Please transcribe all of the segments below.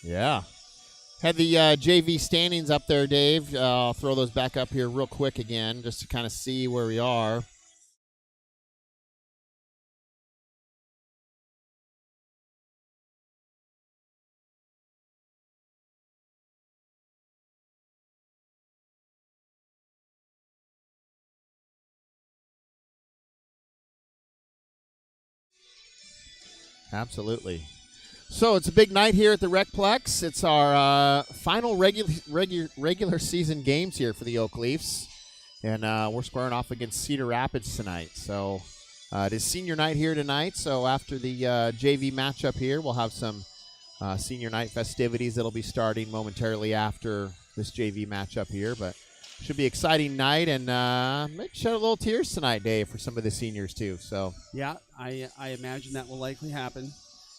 Yeah. Had the JV standings up there, Dave. I'll throw those back up here real quick again just to kind of see where we are. Absolutely. So it's a big night here at the Recplex. It's our final regular season games here for the Oak Leafs, and we're squaring off against Cedar Rapids tonight. So it is senior night here tonight. So after the JV matchup here, we'll have some senior night festivities that'll be starting momentarily after this JV matchup here. But should be an exciting night, and maybe shed a little tears tonight, Dave, for some of the seniors too. So yeah, I imagine that will likely happen.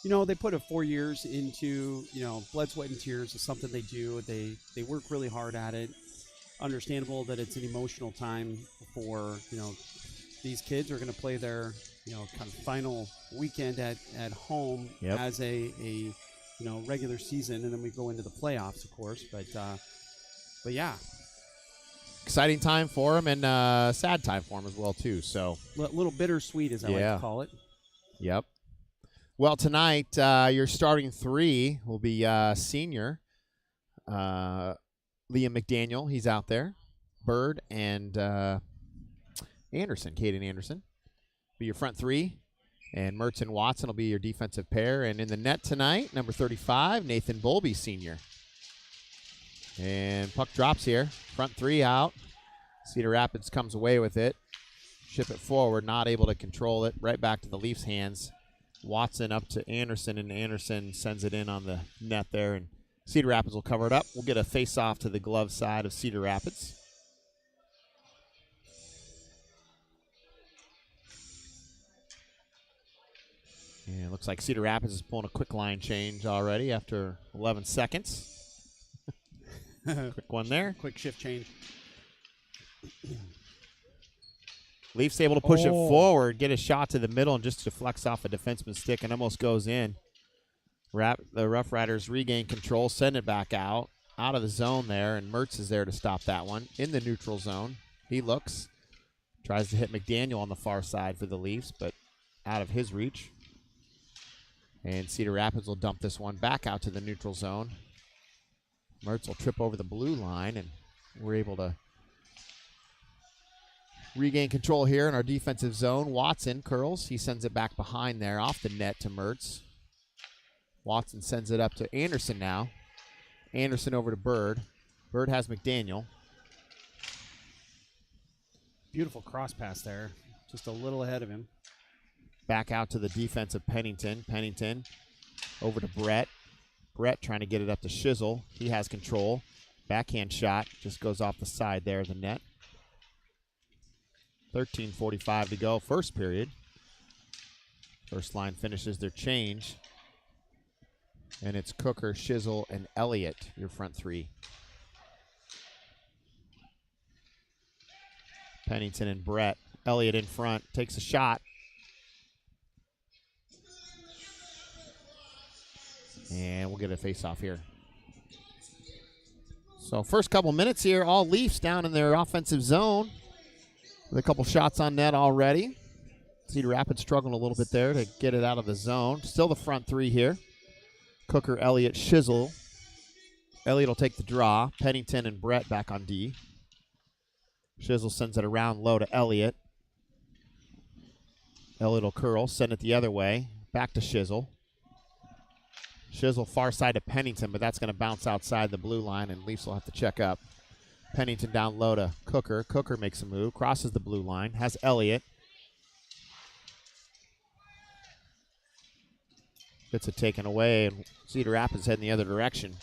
You know, they put 4 years into, blood, sweat, and tears is something they do. They work really hard at it. Understandable that it's an emotional time for, these kids are going to play their, kind of final weekend at home as a regular season, and then we go into the playoffs, of course. But yeah. Exciting time for them, and sad time for them as well, too. So a little bittersweet, as I like to call it. Yep. Well, tonight, your starting three will be senior Liam McDaniel. He's out there. Bird and Anderson, Caden Anderson, be your front three. And Mertz and Watson will be your defensive pair. And in the net tonight, number 35, Nathan Bolby, senior. And puck drops here. Front three out. Cedar Rapids comes away with it. Ship it forward, not able to control it. Right back to the Leafs' hands. Watson up to Anderson, and Anderson sends it in on the net there, and Cedar Rapids will cover it up. We'll get a face-off to the glove side of Cedar Rapids. And it looks like Cedar Rapids is pulling a quick line change already after 11 seconds. Quick one there. Quick shift change. Leafs able to push it forward, get a shot to the middle, and just deflects off a defenseman's stick and almost goes in. The Rough Riders regain control, send it back out of the zone there, and Mertz is there to stop that one in the neutral zone. He looks, tries to hit McDaniel on the far side for the Leafs, but out of his reach. And Cedar Rapids will dump this one back out to the neutral zone. Mertz will trip over the blue line, and we're able to regain control here in our defensive zone. Watson curls. He sends it back behind there off the net to Mertz. Watson sends it up to Anderson now. Anderson over to Bird. Bird has McDaniel. Beautiful cross pass there. Just a little ahead of him. Back out to the defense of Pennington. Pennington over to Brett. Brett trying to get it up to Shizzle. He has control. Backhand shot. Just goes off the side there of the net. 13:45 to go, first period. First line finishes their change. And it's Cooker, Shizzle, and Elliott, your front three. Pennington and Brett. Elliott in front, takes a shot. And we'll get a face-off here. So first couple minutes here, all Leafs down in their offensive zone. With a couple shots on net already. Cedar Rapids struggling a little bit there to get it out of the zone. Still the front three here. Cooker, Elliott, Shizzle. Elliott will take the draw. Pennington and Brett back on D. Shizzle sends it around low to Elliott. Elliott will curl, send it the other way. Back to Shizzle. Shizzle far side to Pennington, but that's going to bounce outside the blue line, and Leafs will have to check up. Pennington down low to Cooker. Cooker makes a move, crosses the blue line, has Elliott. Gets it taken away, and Cedar Rapids heading the other direction.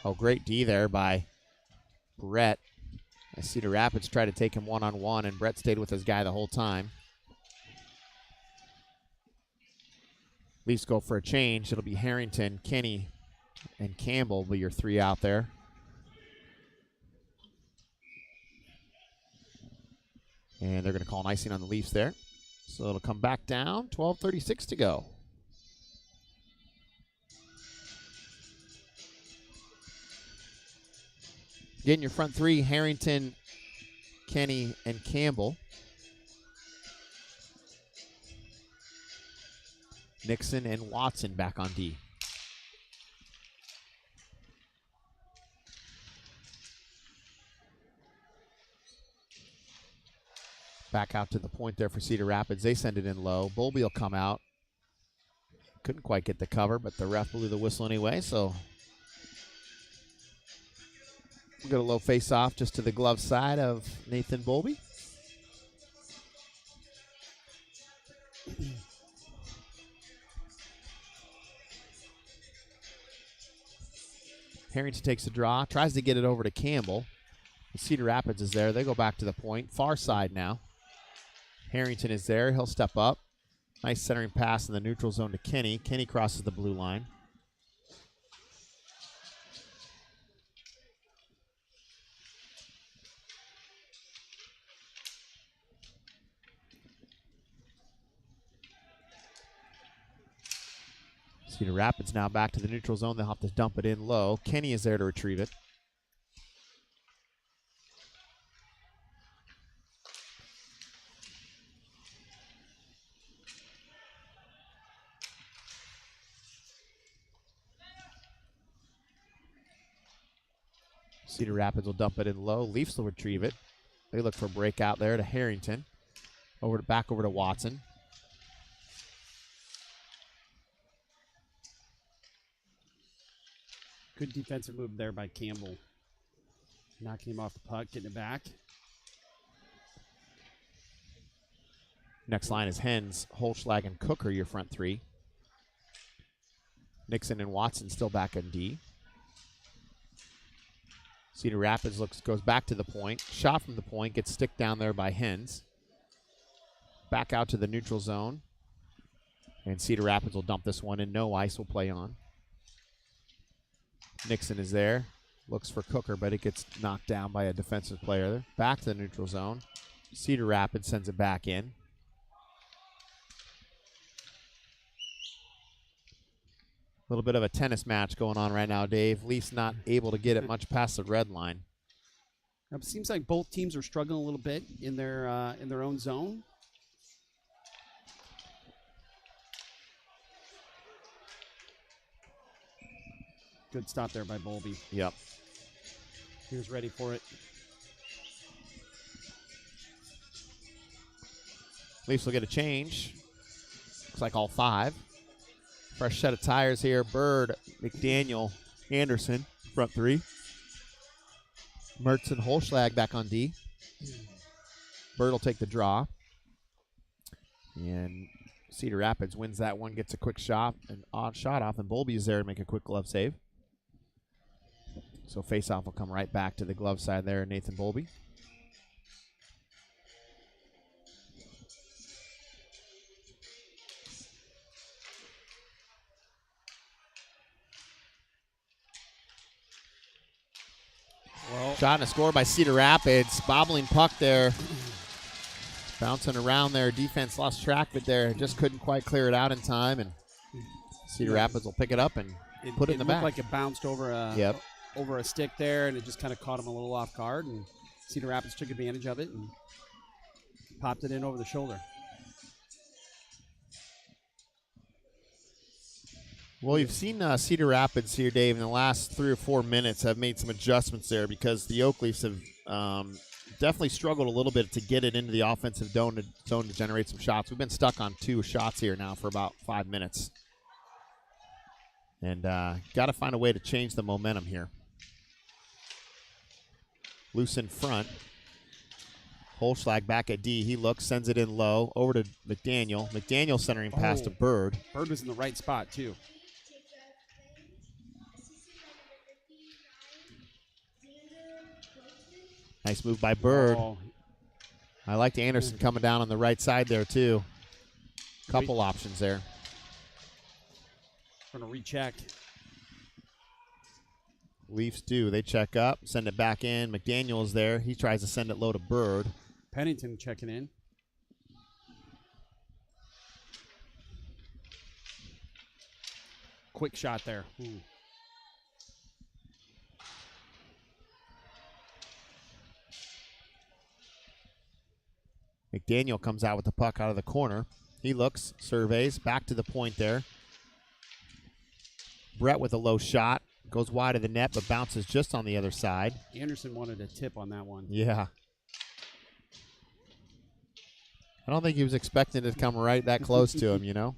Oh, great D there by Brett. As Cedar Rapids tried to take him one-on-one, and Brett stayed with his guy the whole time. Leafs go for a change. It'll be Harrington, Kenny, and Campbell will be your three out there. And they're going to call an icing on the Leafs there. So it'll come back down. 12:36 to go. Getting your front three, Harrington, Kenny, and Campbell. Nixon and Watson back on D. Back out to the point there for Cedar Rapids. They send it in low. Bowlby will come out. Couldn't quite get the cover, but the ref blew the whistle anyway, so we'll get a low face-off just to the glove side of Nathan Bowlby. Harrington takes the draw, tries to get it over to Campbell. Cedar Rapids is there. They go back to the point. Far side now. Harrington is there. He'll step up. Nice centering pass in the neutral zone to Kenny. Kenny crosses the blue line. Cedar Rapids now back to the neutral zone. They'll have to dump it in low. Kenny is there to retrieve it. Cedar Rapids will dump it in low. Leafs will retrieve it. They look for a breakout there to Harrington. Back over to Watson. Good defensive move there by Campbell. Knocking him off the puck, getting it back. Next line is Hens, Holschlag, and Cooker, your front three. Nixon and Watson still back in D. Cedar Rapids goes back to the point. Shot from the point, gets stick down there by Hens. Back out to the neutral zone. And Cedar Rapids will dump this one in. No ice will play on. Nixon is there. Looks for Cooker, but it gets knocked down by a defensive player. Back to the neutral zone. Cedar Rapids sends it back in. A little bit of a tennis match going on right now, Dave. Leafs not able to get it much past the red line. It seems like both teams are struggling a little bit in their own zone. Good stop there by Bowlby. Yep. He was ready for it. Leafs will get a change. Looks like all five. Fresh set of tires here. Bird, McDaniel, Anderson, front three. Mertz and Holschlag back on D. Bird will take the draw. And Cedar Rapids wins that one, gets a quick shot, an odd shot off, and Bowlby is there to make a quick glove save. So face-off will come right back to the glove side there, Nathan Bowlby. Well, shot and a score by Cedar Rapids. Bobbling puck there. Bouncing around there. Defense lost track of it there. Just couldn't quite clear it out in time. And Cedar Rapids will pick it up and put it in the back. It looked like it bounced over a stick there, and it just kind of caught him a little off guard. And Cedar Rapids took advantage of it and popped it in over the shoulder. Well, you've seen Cedar Rapids here, Dave, in the last 3 or 4 minutes have made some adjustments there because the Oak Leafs have definitely struggled a little bit to get it into the offensive zone to generate some shots. We've been stuck on 2 shots here now for about 5 minutes. And got to find a way to change the momentum here. Loose in front. Holschlag back at D. He looks, sends it in low. Over to McDaniel. McDaniel centering pass to Bird. Bird was in the right spot, too. Nice move by Bird. Oh. I liked Anderson coming down on the right side there, too. Couple options there. Going to recheck. Leafs do. They check up, send it back in. McDaniel is there. He tries to send it low to Bird. Pennington checking in. Quick shot there. Ooh. McDaniel comes out with the puck out of the corner. He looks, surveys, back to the point there. Brett with a low shot. Goes wide of the net, but bounces just on the other side. Anderson wanted a tip on that one. Yeah. I don't think he was expecting it to come right that close to him, you know.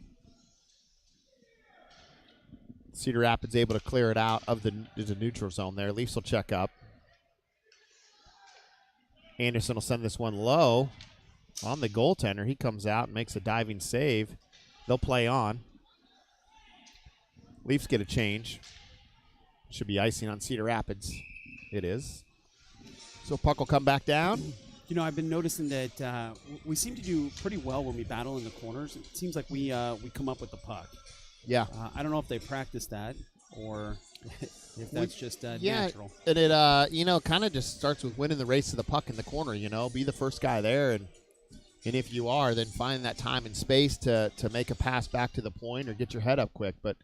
Cedar Rapids able to clear it out of the neutral zone there. Leafs will check up. Anderson will send this one low on the goaltender. He comes out and makes a diving save. They'll play on. Leafs get a change. Should be icing on Cedar Rapids. It is. So puck will come back down. You know, I've been noticing that we seem to do pretty well when we battle in the corners. It seems like we come up with the puck. Yeah. I don't know if they practice that or if that's just natural. And it, kind of just starts with winning the race to the puck in the corner, Be the first guy there, and if you are, then find that time and space to make a pass back to the point or get your head up quick. But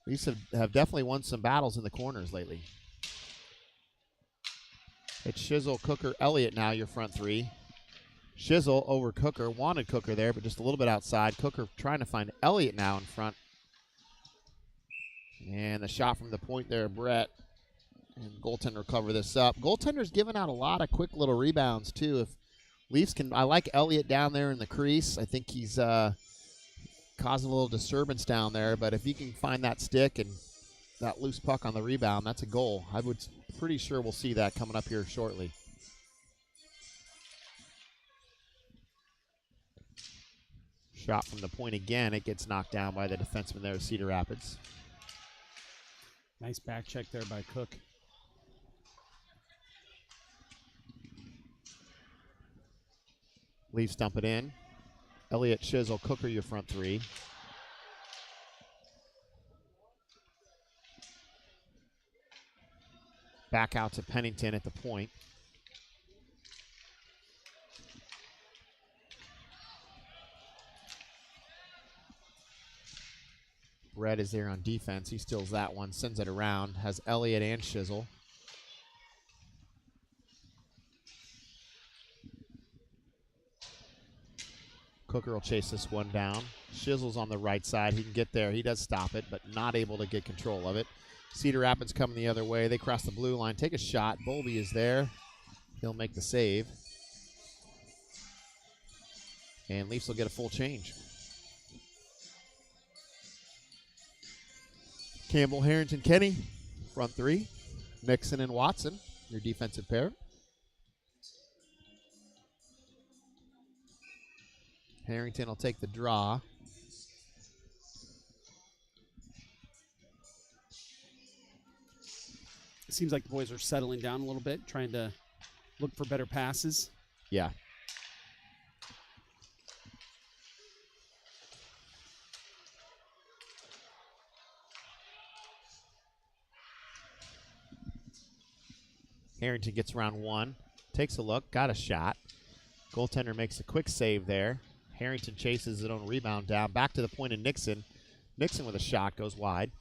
Leafs have definitely won some battles in the corners lately. It's Shizzle, Cooker, Elliott now, your front three. Shizzle over Cooker. Wanted Cooker there, but just a little bit outside. Cooker trying to find Elliott now in front. And the shot from the point there, Brett. And goaltender will cover this up. Goaltender's giving out a lot of quick little rebounds, too. If Leafs can, I like Elliott down there in the crease. I think he's causing a little disturbance down there, but if he can find that stick and that loose puck on the rebound, that's a goal. I would pretty sure we'll see that coming up here shortly. Shot from the point again. It gets knocked down by the defenseman there at Cedar Rapids. Nice back check there by Cook. Leafs dump it in. Elliott, Shizzle, Cooker, your front three. Back out to Pennington at the point. Brett is there on defense. He steals that one, sends it around, has Elliott and Shizzle. Cooker will chase this one down. Shizzle's on the right side. He can get there. He does stop it, but not able to get control of it. Cedar Rapids coming the other way. They cross the blue line. Take a shot. Bowlby is there. He'll make the save. And Leafs will get a full change. Campbell, Harrington, Kenny, front three. Nixon and Watson, your defensive pair. Harrington will take the draw. It seems like the boys are settling down a little bit, trying to look for better passes. Yeah. Harrington gets around one, takes a look, got a shot. Goaltender makes a quick save there. Harrington chases his own rebound down. Back to the point of Nixon. Nixon with a shot goes wide.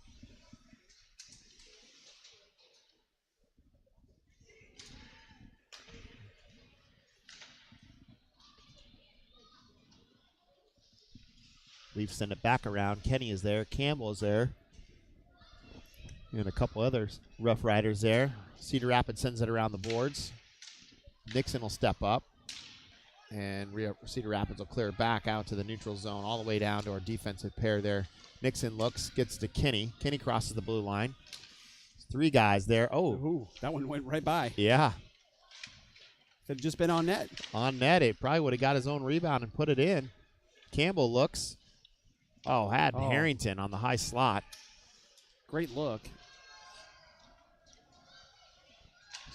Leafs send it back around. Kenny is there. Campbell is there. And a couple others. Rough Riders there. Cedar Rapids sends it around the boards. Nixon will step up. And Cedar Rapids will clear back out to the neutral zone, all the way down to our defensive pair there. Nixon looks, gets to Kenny. Kenny crosses the blue line. Three guys there. Oh. Ooh, that one went right by. Yeah. Could have just been on net. On net, it probably would have got his own rebound and put it in. Campbell looks. Had Harrington on the high slot. Great look.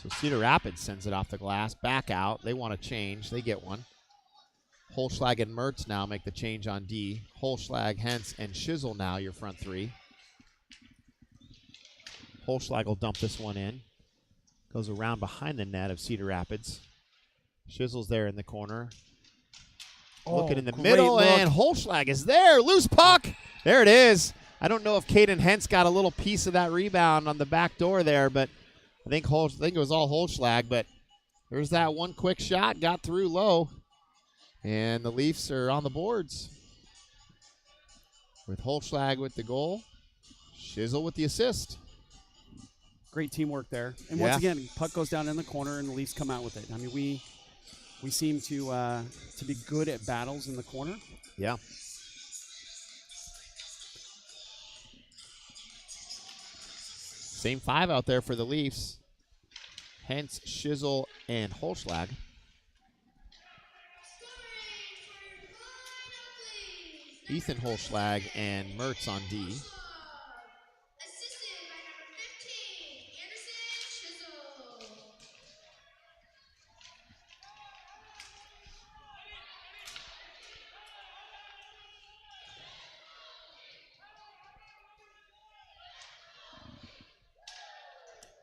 So Cedar Rapids sends it off the glass, back out. They want to change. They get one. Holschlag and Mertz now make the change on D. Holschlag, Hentz, and Shizzle now your front three. Holschlag will dump this one in. Goes around behind the net of Cedar Rapids. Shizzle's there in the corner. Looking in the middle, and Holschlag is there. Loose puck. There it is. I don't know if Caden Hentz got a little piece of that rebound on the back door there, but I think it was all Holschlag, but there's that one quick shot, got through low. And the Leafs are on the boards with Holschlag with the goal, Shizzle with the assist. Great teamwork there. And Yeah. once again, puck goes down in the corner and the Leafs come out with it. I mean, we seem to be good at battles in the corner. Yeah. Same five out there for the Leafs. Hence Shizzle and Holschlag. Ethan Holschlag and Mertz on D. Assisted by number 15, Anderson Chisel.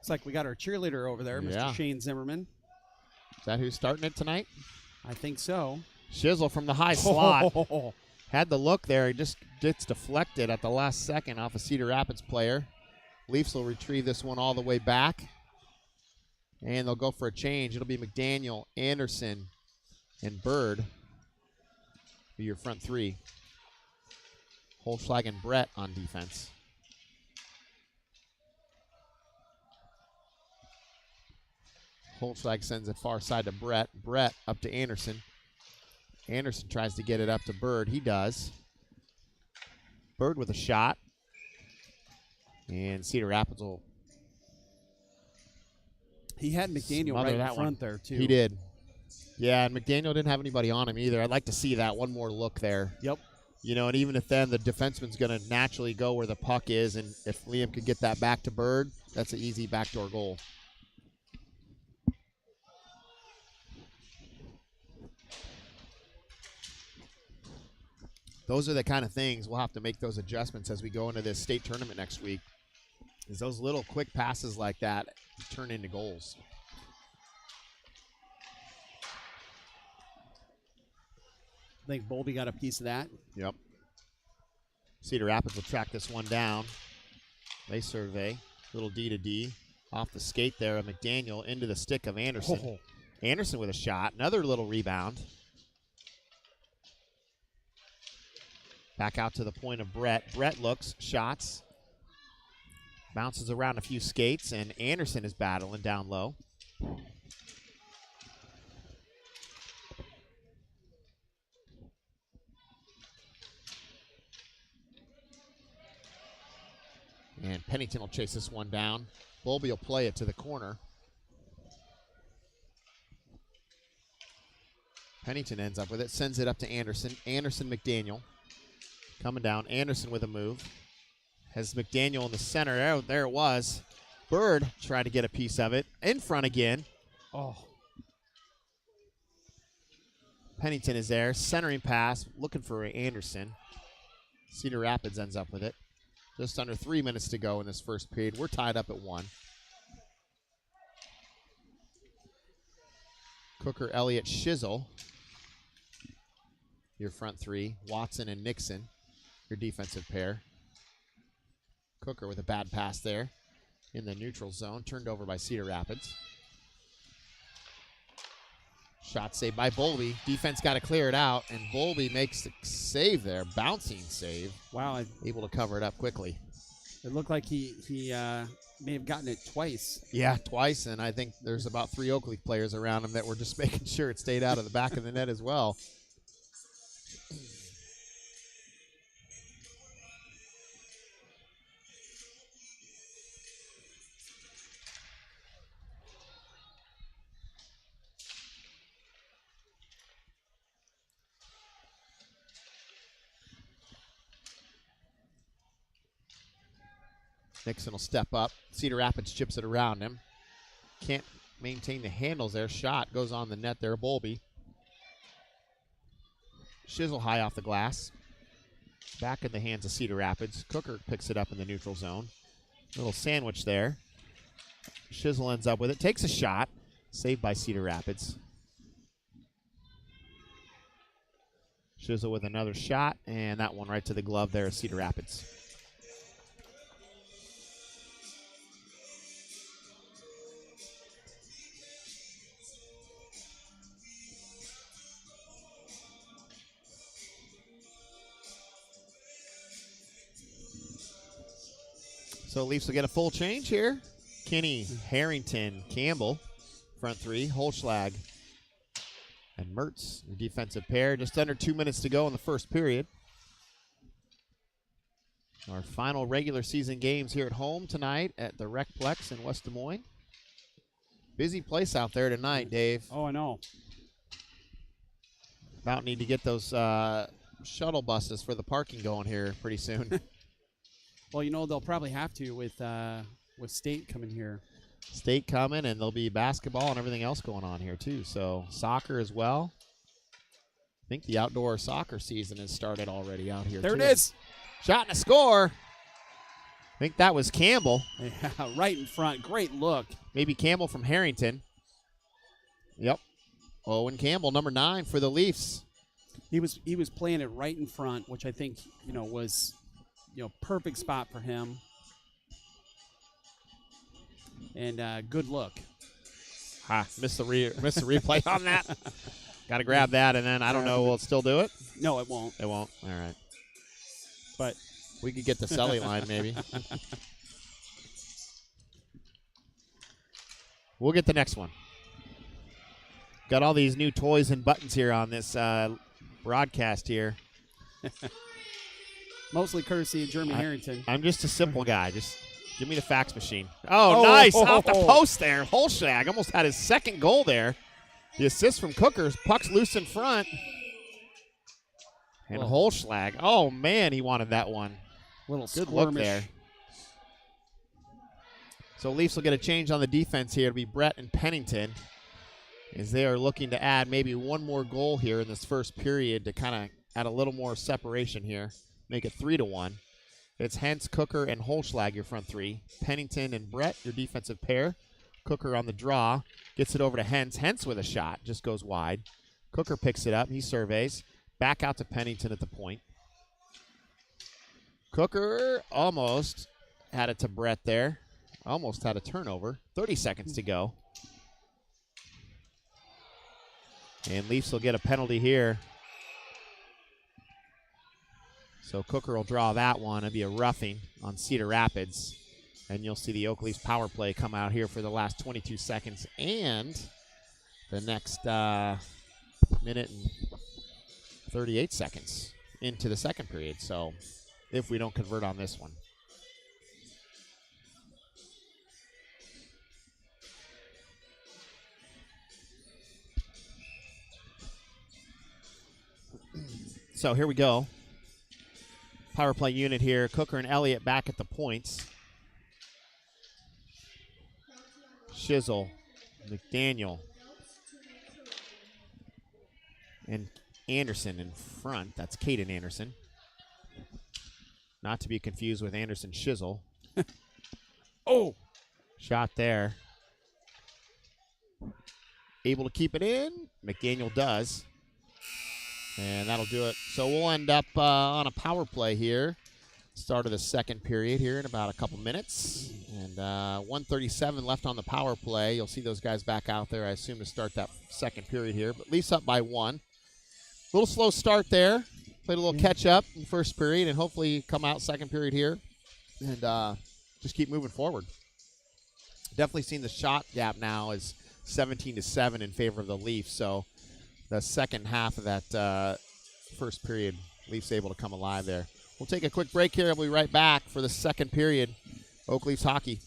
It's like we got our cheerleader over there, Yeah. Mr. Shane Zimmerman. Is that who's starting it tonight? I think so. Shizzle from the high slot. Had the look there. He just gets deflected at the last second off a Cedar Rapids player. Leafs will retrieve this one all the way back. And they'll go for a change. It'll be McDaniel, Anderson, and Bird be your front three. Holschlag and Brett on defense. Holschlag sends it far side to Brett. Brett up to Anderson. Anderson tries to get it up to Bird. He does. Bird with a shot. And Cedar Rapids will. He had McDaniel smother right in that front one. there, too. He did. Yeah, and McDaniel didn't have anybody on him either. I'd like to see that one more look there. Yep. You know, and even if then the defenseman's going to naturally go where the puck is, and if Liam could get that back to Bird, that's an easy backdoor goal. Those are the kind of things we'll have to make those adjustments as we go into this state tournament next week. Is those little quick passes like that turn into goals. I think Bowlby got a piece of that. Yep. Cedar Rapids will track this one down. They survey. Little D to D. Off the skate there of McDaniel into the stick of Anderson. Oh. Anderson with a shot. Another little rebound. Back out to the point of Brett. Brett looks, shots. Bounces around a few skates, and Anderson is battling down low. And Pennington will chase this one down. Bowlby will play it to the corner. Pennington ends up with it, sends it up to Anderson. Anderson, McDaniel. Coming down, Anderson with a move. Has McDaniel in the center. There it was. Bird tried to get a piece of it. In front again. Oh. Pennington is there. Centering pass. Looking for Anderson. Cedar Rapids ends up with it. Just under 3 minutes to go in this first period. We're tied up at 1. Cooker, Elliott, Shizzle. Your front three. Watson and Nixon. Your defensive pair. Cooker with a bad pass there in the neutral zone. Turned over by Cedar Rapids. Shot saved by Bowlby. Defense got to clear it out, and Bowlby makes the save there. Bouncing save. Wow. Able to cover it up quickly. It looked like he may have gotten it twice. Yeah, twice, and I think there's about 3 Oakleaf players around him that were just making sure it stayed out of the back of the net as well. Nixon will step up. Cedar Rapids chips it around him. Can't maintain the handles there. Shot goes on the net there, Bowlby. Shizzle high off the glass. Back in the hands of Cedar Rapids. Cooker picks it up in the neutral zone. Little sandwich there. Shizzle ends up with it. Takes a shot. Saved by Cedar Rapids. Shizzle with another shot, and that one right to the glove there of Cedar Rapids. So Leafs will get a full change here. Kinney, Harrington, Campbell, front three, Holschlag, and Mertz, your defensive pair. Just under 2 minutes to go in the first period. Our final regular season games here at home tonight at the Recplex in West Des Moines. Busy place out there tonight, Dave. Oh, I know. About need to get those shuttle buses for the parking going here pretty soon. Well, they'll probably have to with State coming here. State coming, and there'll be basketball and everything else going on here too. So soccer as well. I think the outdoor soccer season has started already out here. There too. it is. Shot and a score. I think that was Campbell. Yeah, right in front. Great look. Maybe Campbell from Harrington. Yep. Owen Campbell, number 9 for the Leafs. He was playing it right in front, which I think was perfect spot for him. And good look. Missed the replay on that. Got to grab that, and then I don't know. Will it still do it? No, it won't. It won't. All right. But we could get the Sully line maybe. We'll get the next one. Got all these new toys and buttons here on this broadcast here. Mostly courtesy of Jeremy Harrington. I'm just a simple guy. Just give me the fax machine. Oh, nice. Off the post there. Holschlag almost had his second goal there. The assist from Cookers. Puck's loose in front. And Holschlag. Oh, man, he wanted that one. Little good squirmish. look there. So Leafs will get a change on the defense here. It'll be Brett and Pennington, as they are looking to add maybe one more goal here in this first period to kind of add a little more separation here, make it 3-1. It's Hentz, Cooker, and Holschlag, your front three. Pennington and Brett, your defensive pair. Cooker on the draw, gets it over to Hentz. Hentz with a shot, just goes wide. Cooker picks it up, he surveys. Back out to Pennington at the point. Cooker almost had it to Brett there. Almost had a turnover. 30 seconds to go. And Leafs will get a penalty here. So Cooker will draw that one. It'll be a roughing on Cedar Rapids. And you'll see the Oak Leafs power play come out here for the last 22 seconds and the next minute and 38 seconds into the second period. So if we don't convert on this one. So here we go. Power play unit here. Cooker and Elliott back at the points. Shizzle, McDaniel, and Anderson in front. That's Caden Anderson. Not to be confused with Anderson Shizzle. Oh! Shot there. Able to keep it in. McDaniel does. And that'll do it. So we'll end up on a power play here. Start of the second period here in about a couple minutes. And 1:37 left on the power play. You'll see those guys back out there, I assume, to start that second period here. But Leafs up by 1. A little slow start there. Played a little catch-up in the first period and hopefully come out second period here and just keep moving forward. Definitely seen the shot gap now is 17-7 in favor of the Leafs. So the second half of that first period, Leafs able to come alive there. We'll take a quick break here. We'll be right back for the second period. Oak Leafs hockey.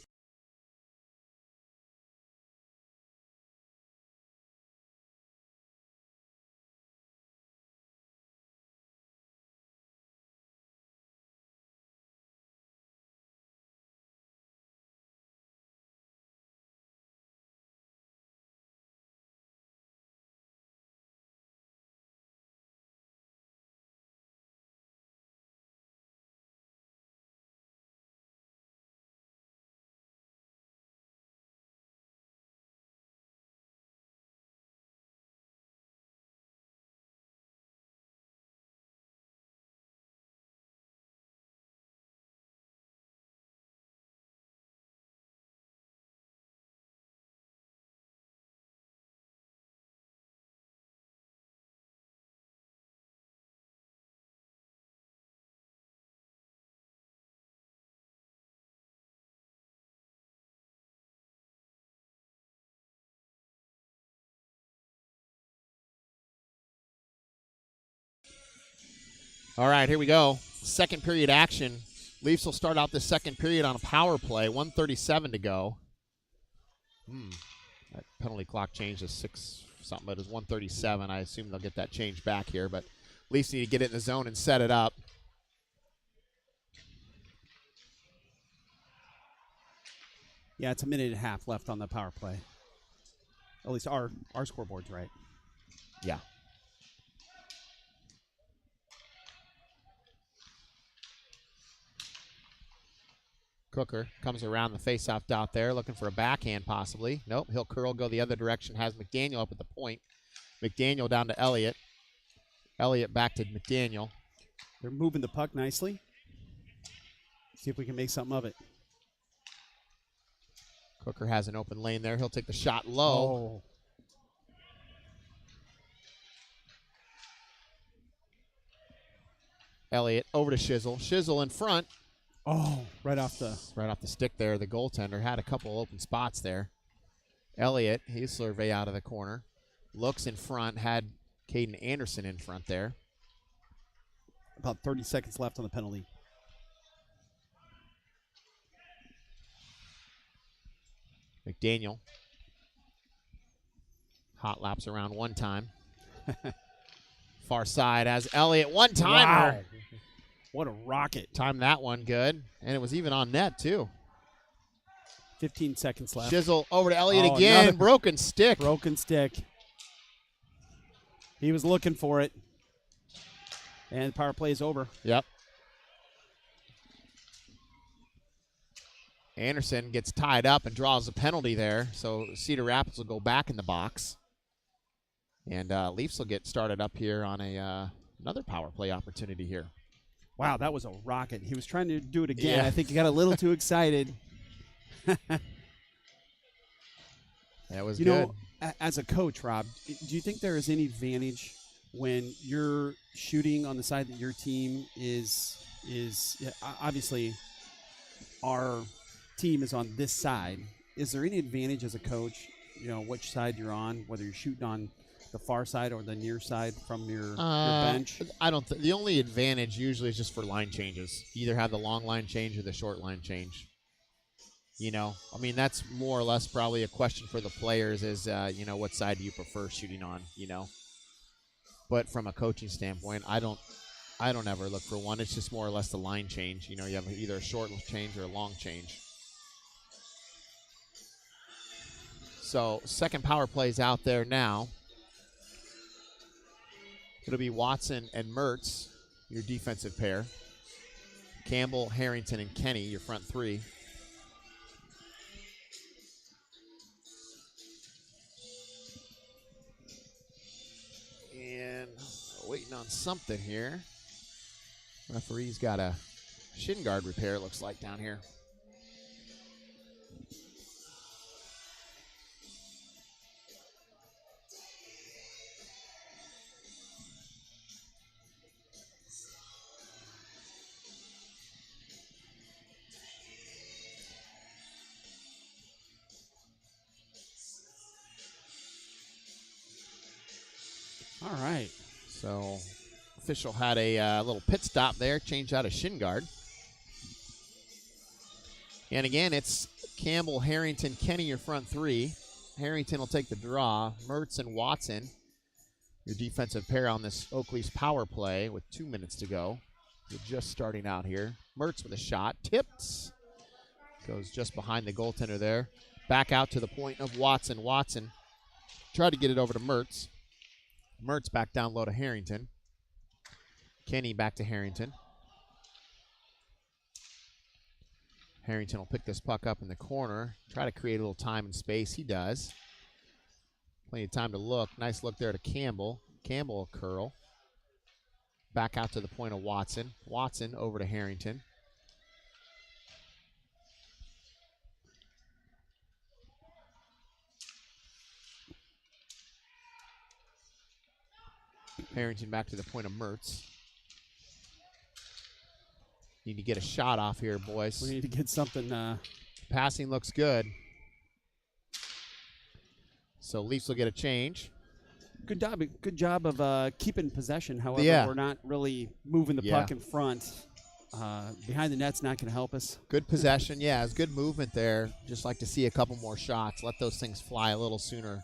All right, here we go. Second period action. Leafs will start out the second period on a power play. 1:37 to go. That penalty clock changed to 6 something, but it was 1:37. I assume they'll get that change back here, but Leafs need to get it in the zone and set it up. Yeah, it's a minute and a half left on the power play. At least our scoreboard's right. Yeah. Crooker comes around the faceoff dot there, looking for a backhand possibly. Nope, he'll curl, go the other direction, has McDaniel up at the point. McDaniel down to Elliott. Elliott back to McDaniel. They're moving the puck nicely. See if we can make something of it. Crooker has an open lane there. He'll take the shot low. Oh. Elliott over to Shizzle. Shizzle in front. Oh, right off the stick there. The goaltender had a couple open spots there. Elliott, he's survey out of the corner. Looks in front, had Caden Anderson in front there. About 30 seconds left on the penalty. McDaniel. Hot laps around one time. Far side has Elliott. One timer. Wow. What a rocket. Timed that one good. And it was even on net, too. 15 seconds left. Shizzle over to Elliott Oh, again. another Broken stick. Broken stick. He was looking for it. And the power play is over. Yep. Anderson gets tied up and draws a penalty there. So Cedar Rapids will go back in the box. And Leafs will get started up here on another power play opportunity here. Wow, that was a rocket. He was trying to do it again. Yeah. I think he got a little too excited. That was You good. know, as a coach, Rob, do you think there is any advantage when you're shooting on the side that your team is obviously our team is on this side? Is there any advantage as a coach, you know, which side you're on, whether you're shooting on the far side or the near side from your bench? I don't. The only advantage usually is just for line changes. You either have the long line change or the short line change. You know, I mean, that's more or less probably a question for the players is, you know, what side do you prefer shooting on, you know? But from a coaching standpoint, I don't ever look for one. It's just more or less the line change. You know, you have either a short change or a long change. So second power play's out there now. It'll be Watson and Mertz, your defensive pair. Campbell, Harrington, and Kenny, your front three. And waiting on something here. Referee's got a shin guard repair, it looks like, down here. All right. So, official had a little pit stop there, changed out a shin guard. And again, it's Campbell, Harrington, Kenny, your front three. Harrington will take the draw. Mertz and Watson, your defensive pair on this Oakleaf's power play with 2 minutes to go. We're just starting out here. Mertz with a shot. Tips. Goes just behind the goaltender there. Back out to the point of Watson. Watson tried to get it over to Mertz. Mertz back down low to Harrington. Kenny back to Harrington. Harrington will pick this puck up in the corner. Try to create a little time and space. He does. Plenty of time to look. Nice look there to Campbell. Campbell will curl. Back out to the point of Watson. Watson over to Harrington. Harrington back to the point of Mertz. Need to get a shot off here, boys. We need to get something. Passing looks good. So Leafs will get a change. Good job of keeping possession. However, Yeah. we're not really moving the Yeah. puck in front. Behind the net's not going to help us. Good possession. Yeah, it's good movement there. Just like to see a couple more shots. Let those things fly a little sooner.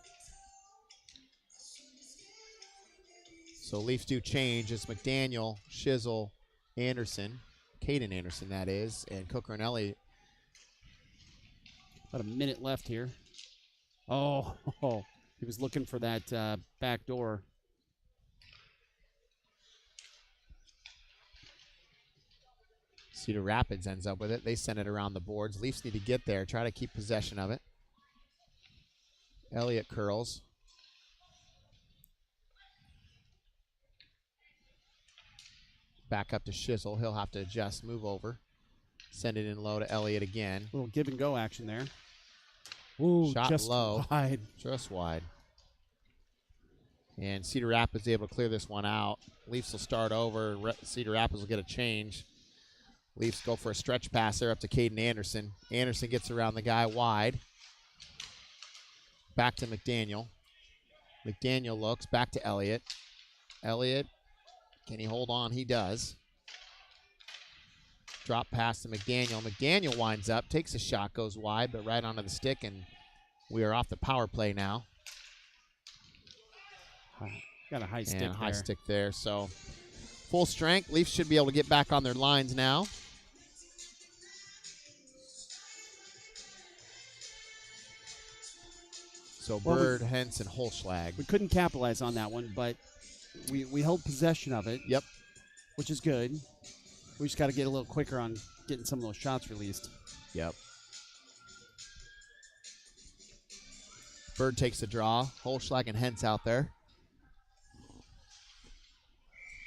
So Leafs do change. It's McDaniel, Shizzle, Anderson, Caden Anderson, that is, and Cooker and Elliott. About a minute left here. Oh, he was looking for that back door. Cedar Rapids ends up with it. They send it around the boards. Leafs need to get there, try to keep possession of it. Elliott curls. Back up to Shizzle. He'll have to adjust, move over. Send it in low to Elliott again. Little give and go action there. Ooh, Shot just low. wide. Just wide. And Cedar Rapids able to clear this one out. Leafs will start over. Cedar Rapids will get a change. Leafs go for a stretch pass there up to Caden Anderson. Anderson gets around the guy wide. Back to McDaniel. McDaniel looks. Back to Elliott. Elliott, can he hold on? He does. Drop pass to McDaniel. McDaniel winds up, takes a shot, goes wide, but right onto the stick, and we are off the power play now. Got a high stick And there. high stick there. So full strength. Leafs should be able to get back on their lines now. So Bird, Hentz, and Holschlag. We couldn't capitalize on that one, but we held possession of it. Yep. Which is good. We just got to get a little quicker on getting some of those shots released. Yep. Bird takes the draw. Holschlag and Hentz out there.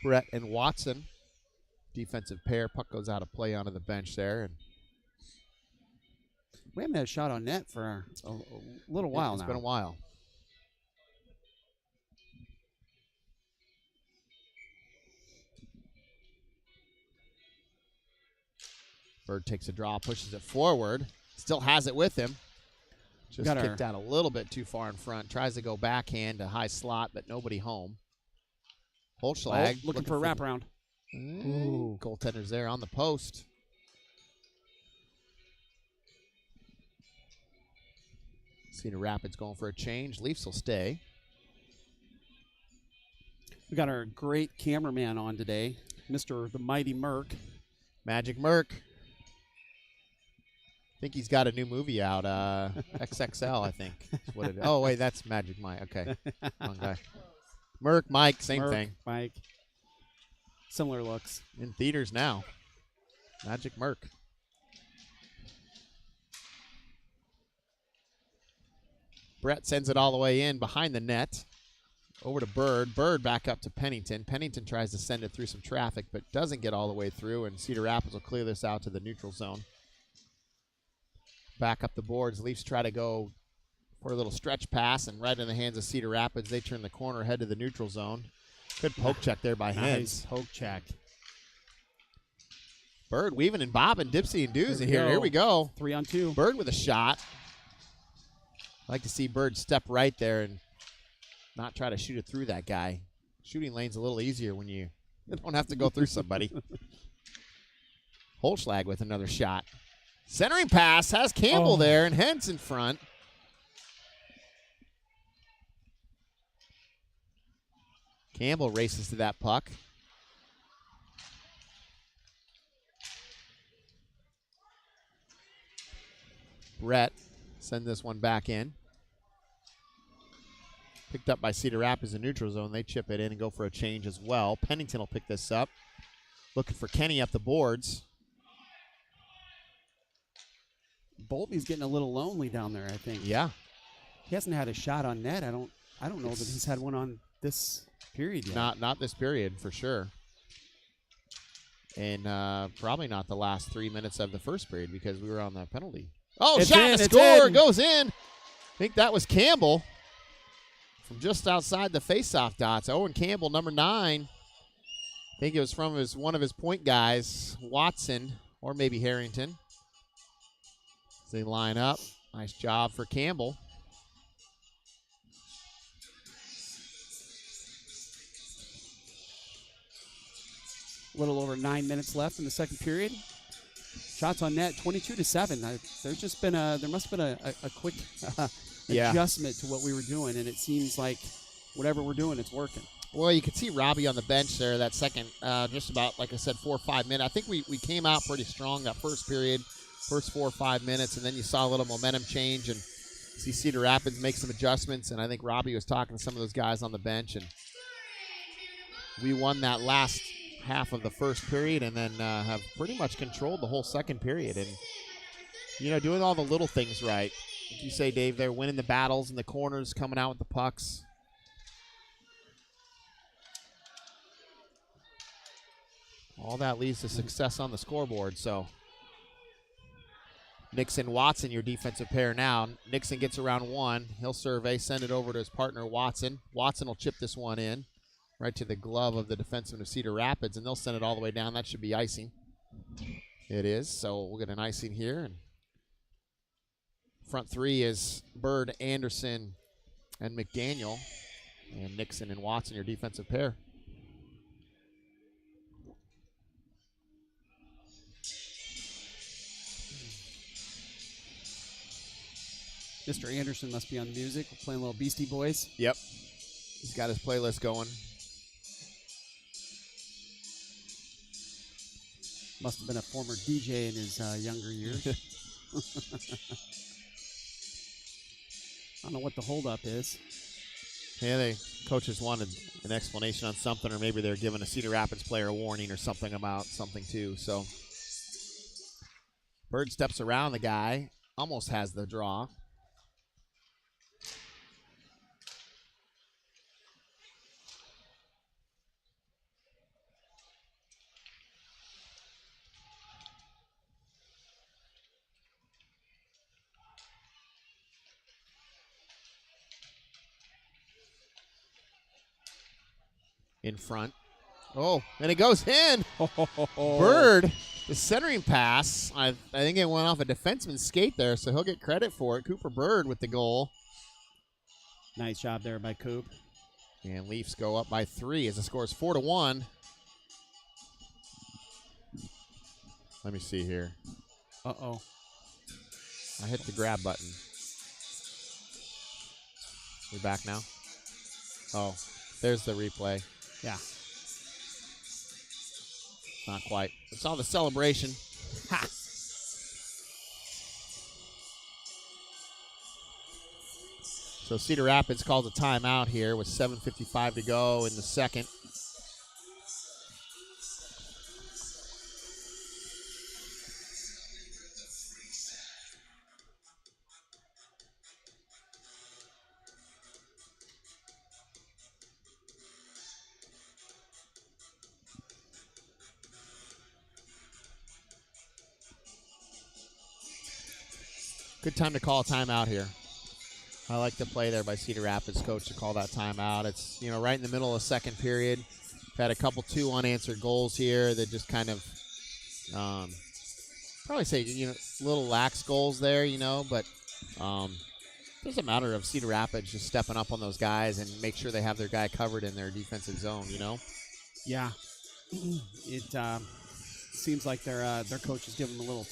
Brett and Watson. Defensive pair. Puck goes out of play onto the bench there. And we haven't had a shot on net for a little while now. It's been a while. Bird takes a draw, pushes it forward. Still has it with him. Just kicked out a little bit too far in front. Tries to go backhand to high slot, but nobody home. Holschlag looking for a wraparound. Ooh. Goaltender's there on the post. Cedar Rapids going for a change. Leafs will stay. We got our great cameraman on today, Mr. the Mighty Merc. Magic Merc. I think he's got a new movie out. XXL, I think. Is what it is. Oh, wait, that's Magic Mike. Okay. Wrong guy. Merc, Mike, same Merc, thing. Mike. Similar looks. In theaters now. Magic Merc. Brett sends it all the way in behind the net. Over to Bird. Bird back up to Pennington. Pennington tries to send it through some traffic, but doesn't get all the way through, and Cedar Rapids will clear this out to the neutral zone. Back up the boards. Leafs try to go for a little stretch pass, and right in the hands of Cedar Rapids, they turn the corner, head to the neutral zone. Good poke check there by Hentz. Nice poke check. Bird weaving and bobbing, dipsy and doozy here. Here we go. 3-on-2. Bird with a shot. I like to see Bird step right there and not try to shoot it through that guy. Shooting lane's a little easier when you don't have to go through somebody. Holschlag with another shot. Centering pass has Campbell there and Hentz in front. Campbell races to that puck. Brett send this one back in. Picked up by Cedar Rapids in neutral zone. They chip it in and go for a change as well. Pennington will pick this up. Looking for Kenny up the boards. Boltby's getting a little lonely down there, I think. Yeah. He hasn't had a shot on net. I don't know that he's had one on this period yet. Not this period for sure. And probably not the last 3 minutes of the first period because we were on the penalty. Oh, It's shot in, to it's score. in. Goes in. I think that was Campbell from just outside the faceoff dots. Owen Campbell, number 9. I think it was from one of his point guys, Watson, or maybe Harrington. As they line up. Nice job for Campbell. A little over 9 minutes left in the second period. Shots on net, 22-7. There's just been there must have been a quick adjustment to what we were doing, and it seems like whatever we're doing, it's working. Well, you could see Robbie on the bench there that second, just about, like I said, 4 or 5 minutes. I think we came out pretty strong that first period, first 4 or 5 minutes, and then you saw a little momentum change and see Cedar Rapids make some adjustments, and I think Robbie was talking to some of those guys on the bench, and we won that last half of the first period and then have pretty much controlled the whole second period and, doing all the little things right. Like you say, Dave, they're winning the battles in the corners, coming out with the pucks. All that leads to success on the scoreboard. So Nixon, Watson, your defensive pair now. Nixon gets around one. He'll survey, send it over to his partner, Watson. Watson will chip this one in right to the glove of the defenseman of Cedar Rapids, and they'll send it all the way down. That should be icing. It is, so we'll get an icing here. And front three is Bird, Anderson, and McDaniel. And Nixon and Watson, your defensive pair. Mr. Anderson must be on music. We're playing a little Beastie Boys. Yep. He's got his playlist going. Must have been a former DJ in his younger years. I don't know what the holdup is. Yeah, the coaches wanted an explanation on something, or maybe they're giving a Cedar Rapids player a warning or something about something too. So Bird steps around the guy, almost has the draw. In front. Oh, and it goes in. Bird, the centering pass. I think it went off a defenseman's skate there, so he'll get credit for it. Cooper Bird with the goal. Nice job there by Coop. And Leafs go up by 3 as the score is 4-1. Let me see here. Uh-oh. I hit the grab button. We back now? Oh, there's the replay. Yeah. Not quite. I saw the celebration. Ha! So Cedar Rapids calls a timeout here with 7:55 to go in the second. Good time to call a timeout here. I like the play there by Cedar Rapids coach to call that timeout. It's, right in the middle of the second period. We've had a couple 2 unanswered goals here that just kind of, probably say, little lax goals there, but it's a matter of Cedar Rapids just stepping up on those guys and make sure they have their guy covered in their defensive zone, Yeah. It seems like their coach is giving them a little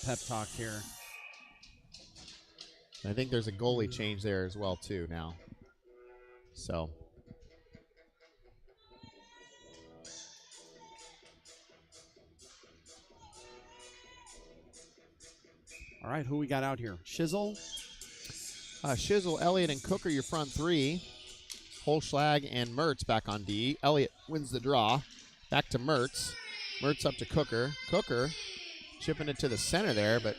pep talk here. I think there's a goalie change there as well, too, now. So. All right, who we got out here? Shizzle? Shizzle, Elliott, and Cook are your front three. Holschlag and Mertz back on D. Elliott wins the draw. Back to Mertz. Mertz up to Cooker. Cooker chipping it to the center there, but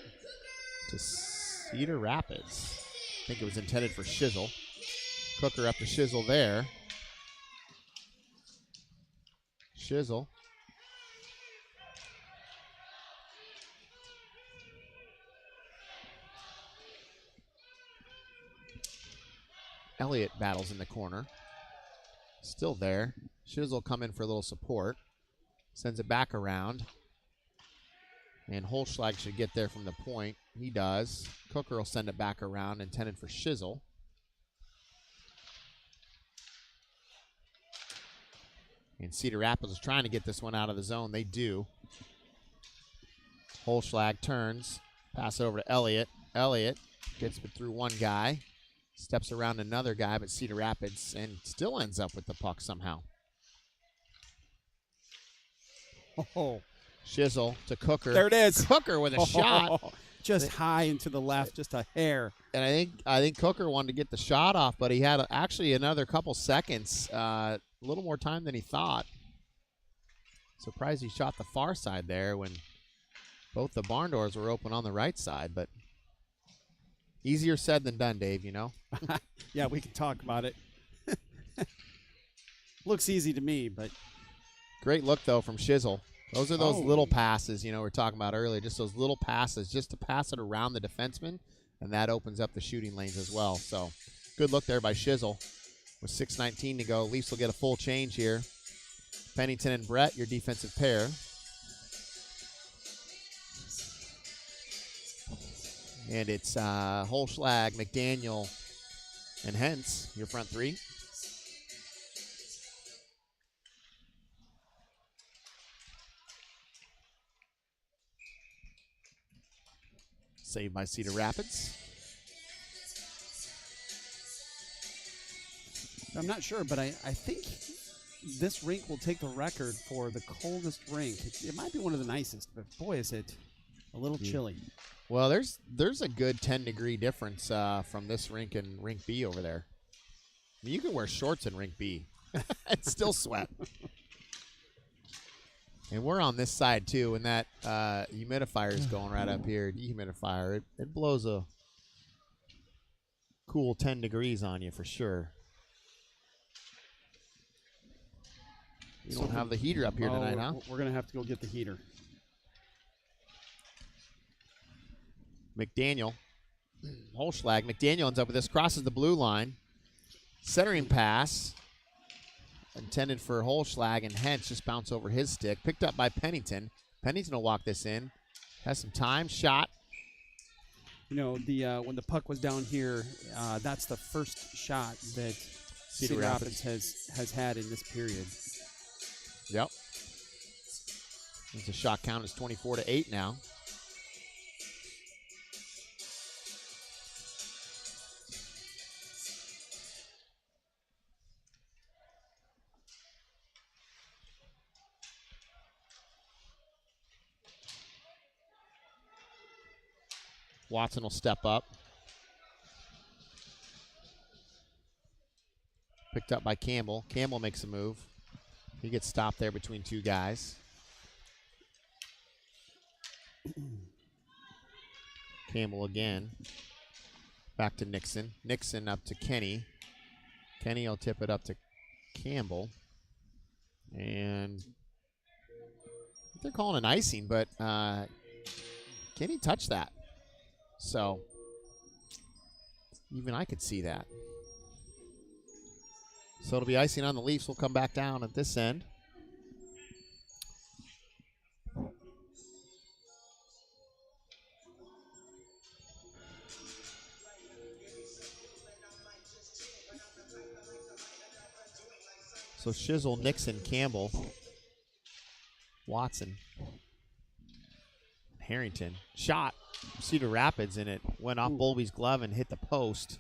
to Cedar Rapids. I think it was intended for Shizzle. Cooker up to Shizzle there. Shizzle. Elliott battles in the corner. Still there. Shizzle come in for a little support. Sends it back around. And Holschlag should get there from the point. He does. Cooker will send it back around, intended for Shizzle. And Cedar Rapids is trying to get this one out of the zone. They do. Holschlag turns. Pass it over to Elliott. Elliott gets it through one guy. Steps around another guy, but Cedar Rapids and still ends up with the puck somehow. Oh, Shizzle to Cooker. there it is. Cooker with a shot. Just high into the left, just a hair. And I think Cooker wanted to get the shot off, but he had actually another couple seconds, a little more time than he thought. Surprised he shot the far side there when both the barn doors were open on the right side, but easier said than done, Dave, you know? Yeah, we can talk about it. Looks easy to me, but Great look, though, from Shizzle. Those are those Oh. little passes, you know, we were talking about earlier, just those little passes just to pass it around the defenseman, and that opens up the shooting lanes as well. So good look there by Shizzle. With 6:19 to go, Leafs will get a full change here. Pennington and Brett, your defensive pair. And it's Holschlag, McDaniel, and Hentz, your front three. Saved by Cedar Rapids. I'm not sure, but I think this rink will take the record for the coldest rink. It might be one of the nicest, but boy, is it a little chilly. Well, there's a good 10-degree difference from this rink and rink B over there. I mean, you can wear shorts in rink B and still sweat. And we're on this side too, and that humidifier is going right up here. Dehumidifier, it blows a cool 10 degrees on you for sure. You don't have the heater up here tonight, huh? We're going to have to go get the heater. McDaniel, Holschlag. McDaniel ends up with this, crosses the blue line. Centering pass intended for Holschlag, and Hentz just bounced over his stick. Picked up by Pennington. Pennington will walk this in. Has some time. Shot. You know, the when the puck was down here, that's the first shot that Cedar Rapids has had in this period. Yep. The shot count is 24-8 now. Watson will step up. Picked up by Campbell. Campbell makes a move. He gets stopped there between two guys. Campbell again. Back to Nixon. Nixon up to Kenny. Kenny will tip it up to Campbell. And they're calling an icing, but Kenny touched that. So even I could see that. So it'll be icing on the Leafs. We'll come back down at this end. So Shizzle, Nixon, Campbell, Watson, Harrington. Shot Cedar Rapids, and it went off Bolby's glove and hit the post.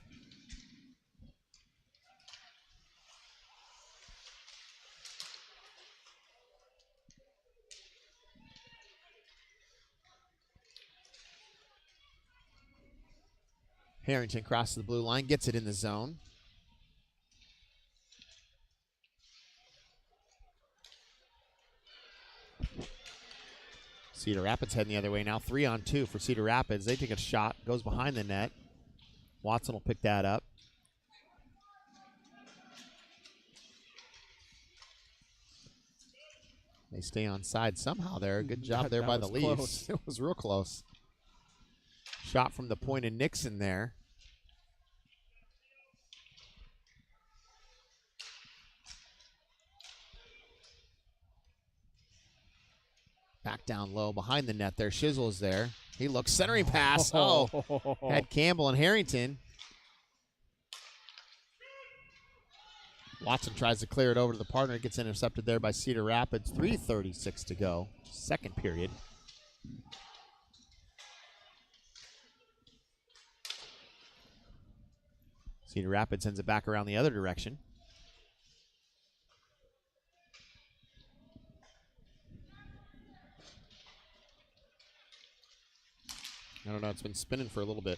Harrington crosses the blue line, gets it in the zone. Cedar Rapids heading the other way now. 3-on-2 for Cedar Rapids. They take a shot, goes behind the net. Watson will pick that up. They stay on side somehow there. Good job there by the Leafs. Close. It was real close. Shot from the point of Nixon there. Back down low behind the net there. Shizzle is there. He looks, centering pass. Oh, had Campbell and Harrington. Watson tries to clear it over to the partner. It gets intercepted there by Cedar Rapids. 3:36 to go, second period. Cedar Rapids sends it back around the other direction. I don't know, it's been spinning for a little bit.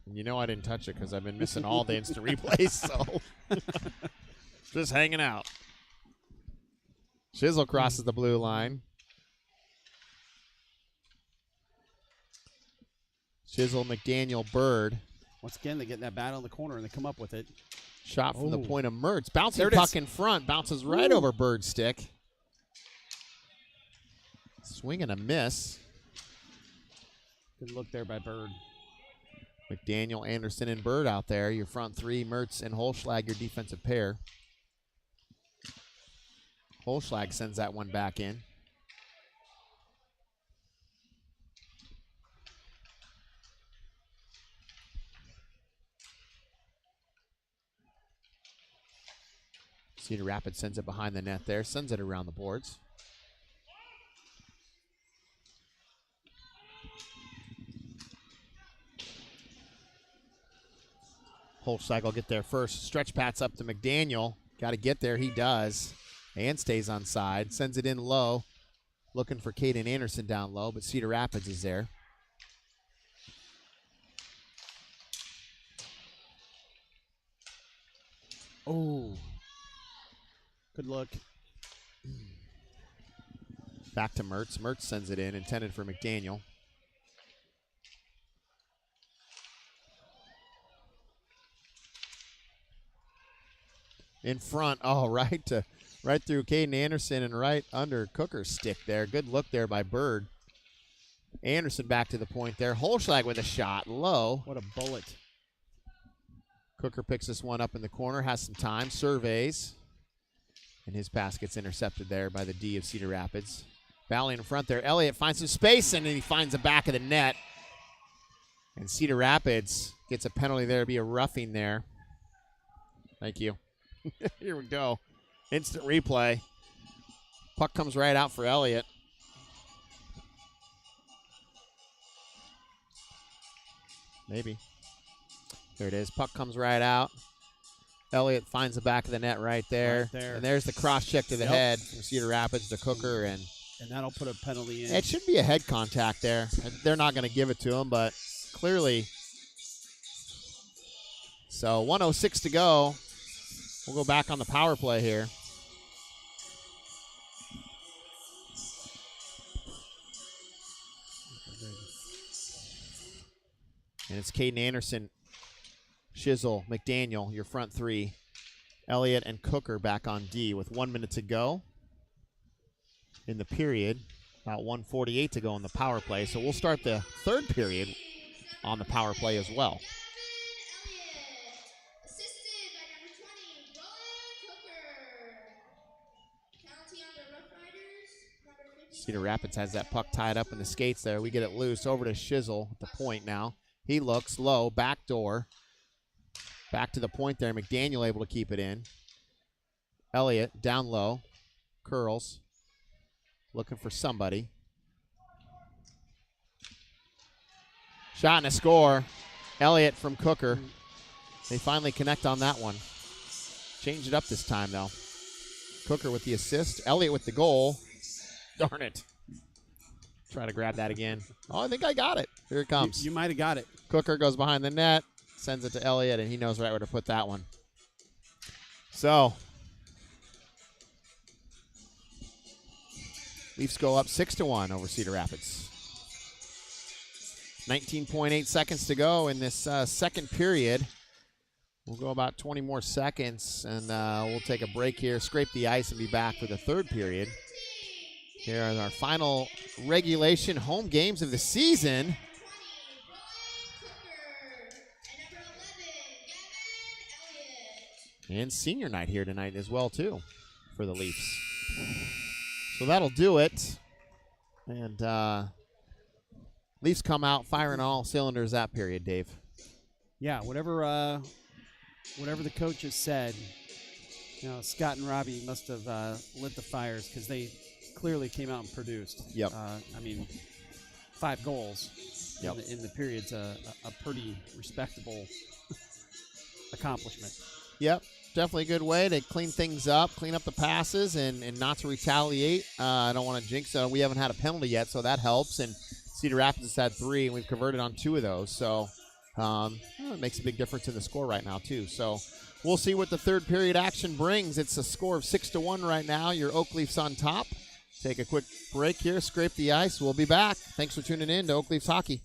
And you know I didn't touch it because I've been missing all the instant replays, so just hanging out. Chisel crosses the blue line. Chisel, McDaniel, Bird. Once again, they get in that battle in the corner, and they come up with it. Shot from the point of Mertz. Bouncing There it puck is. in front. Bounces right over Bird's stick. Swing and a miss. Good look there by Bird. McDaniel, Anderson, and Bird out there. Your front three, Mertz and Holschlag, your defensive pair. Holschlag sends that one back in. Cedar Rapids sends it behind the net there, sends it around the boards. Holschlag will get there first. Stretch pats up to McDaniel. Got to get there. He does. And stays on side. Sends it in low. Looking for Caden Anderson down low, but Cedar Rapids is there. Oh. Good look. Back to Mertz. Mertz sends it in, intended for McDaniel. In front, right through Caden Anderson and right under Cooker's stick there. Good look there by Bird. Anderson back to the point there. Holschlag with a shot, low. What a bullet. Cooker picks this one up in the corner, has some time, surveys. And his pass gets intercepted there by the D of Cedar Rapids. Valley in front there. Elliott finds some space, and then he finds the back of the net. And Cedar Rapids gets a penalty there, be a roughing there. Thank you. Here we go. Instant replay. Puck comes right out for Elliott. Maybe. There it is. Puck comes right out. Elliott finds the back of the net right there. Right there. And there's the cross check to the head from Cedar Rapids to Cooker. And that'll put a penalty in. it should be a head contact there. They're not going to give it to him, but clearly. So 1:06 to go. We'll go back on the power play here. And it's Caden Anderson, Shizzle, McDaniel, your front three. Elliott and Cooker back on D with 1 minute to go in the period. About 1:48 to go in the power play. So we'll start the third period on the power play as well. Assisted by number 20, Roland Cooker. Penalty on the Rough Riders, number 50. Cedar Rapids has that puck tied up in the skates there. We get it loose over to Shizzle at the point now. He looks low, back door. Back to the point there. McDaniel able to keep it in. Elliott down low. Curls. Looking for somebody. Shot and a score. Elliott from Cooker. They finally connect on that one. Change it up this time, though. Cooker with the assist. Elliott with the goal. Darn it. Try to grab that again. Oh, I think I got it. Here it comes. You might have got it. Cooker goes behind the net, sends it to Elliott, and he knows right where to put that one. So, Leafs go up 6-1 over Cedar Rapids. 19.8 seconds to go in this second period. We'll go about 20 more seconds, and we'll take a break here, scrape the ice, and be back for the third period. Here are our final regulation home games of the season. And senior night here tonight as well, too, for the Leafs. So that'll do it. And Leafs come out firing on all cylinders that period, Dave. Yeah, whatever the coach has said, Scott and Robbie must have lit the fires because they clearly came out and produced. Yep. 5 goals Yep. in the period's a pretty respectable accomplishment. Yep, definitely a good way to clean things up, clean up the passes, and not to retaliate. I don't want to jinx it. We haven't had a penalty yet, so that helps. And Cedar Rapids has had 3, and we've converted on 2 of those. So it makes a big difference in the score right now, too. So we'll see what the third period action brings. It's a score of 6-1 right now. Your Oak Leafs on top. Take a quick break here, scrape the ice. We'll be back. Thanks for tuning in to Oak Leafs Hockey.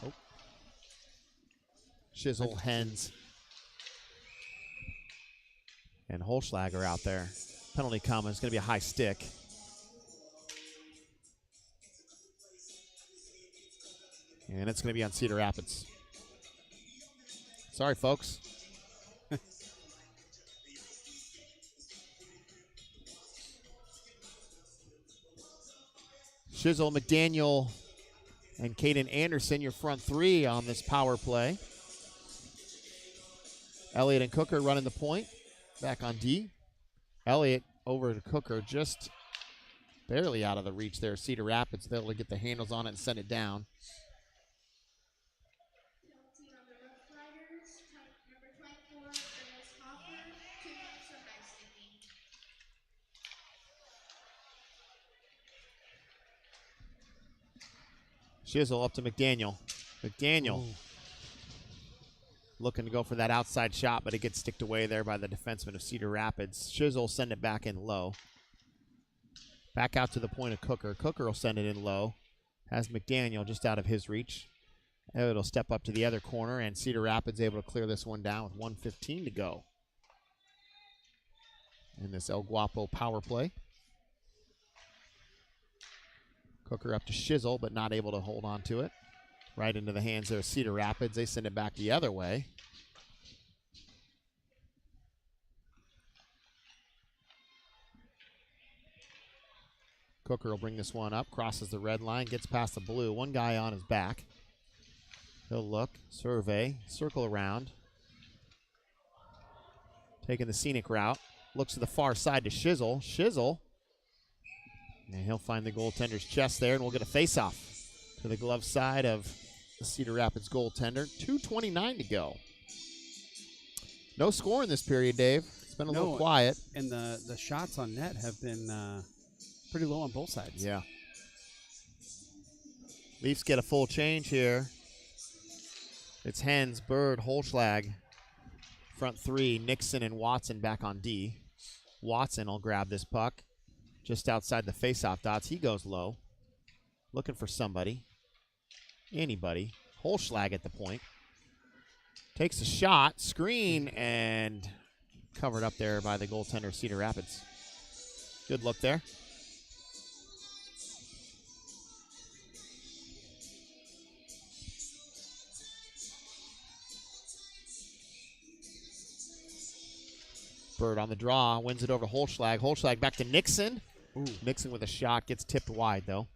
Oh. Shizzle, Hens, and Holschlager out there. Penalty coming. It's going to be a high stick. And it's going to be on Cedar Rapids. Sorry, folks. Shizzle, McDaniel, and Caden Anderson, your front three on this power play. Elliott and Cooker running the point. Back on D. Elliott over to Cooker, just barely out of the reach there. Cedar Rapids, they're able to get the handles on it and send it down. Penalty on the Rough Riders. Number 24, Ernest Hopper. 2 minutes of high sticking. Shizzle up to McDaniel. McDaniel looking to go for that outside shot, but it gets sticked away there by the defenseman of Cedar Rapids. Shizzle send it back in low. Back out to the point of Cooker. Cooker will send it in low. Has McDaniel just out of his reach. It'll step up to the other corner, and Cedar Rapids able to clear this one down with 1:15 to go in this El Guapo power play. Cooker up to Shizzle, but not able to hold on to it. Right into the hands of Cedar Rapids. They send it back the other way. Cooker will bring this one up, crosses the red line, gets past the blue. One guy on his back. He'll look, survey, circle around. Taking the scenic route. Looks to the far side to Shizzle. Shizzle. And he'll find the goaltender's chest there, and we'll get a face-off to the glove side of the Cedar Rapids goaltender. 2:29 to go. No score in this period, Dave. It's been a little quiet. And the shots on net have been pretty low on both sides. Yeah. Leafs get a full change here. It's Hens, Bird, Holschlag. Front three, Nixon and Watson back on D. Watson will grab this puck just outside the faceoff dots. He goes low. Looking for somebody. Anybody. Holschlag at the point. Takes a shot, screen, and covered up there by the goaltender, Cedar Rapids. Good look there. Bird on the draw, wins it over to Holschlag. Holschlag back to Nixon. Ooh. Nixon with a shot, gets tipped wide though.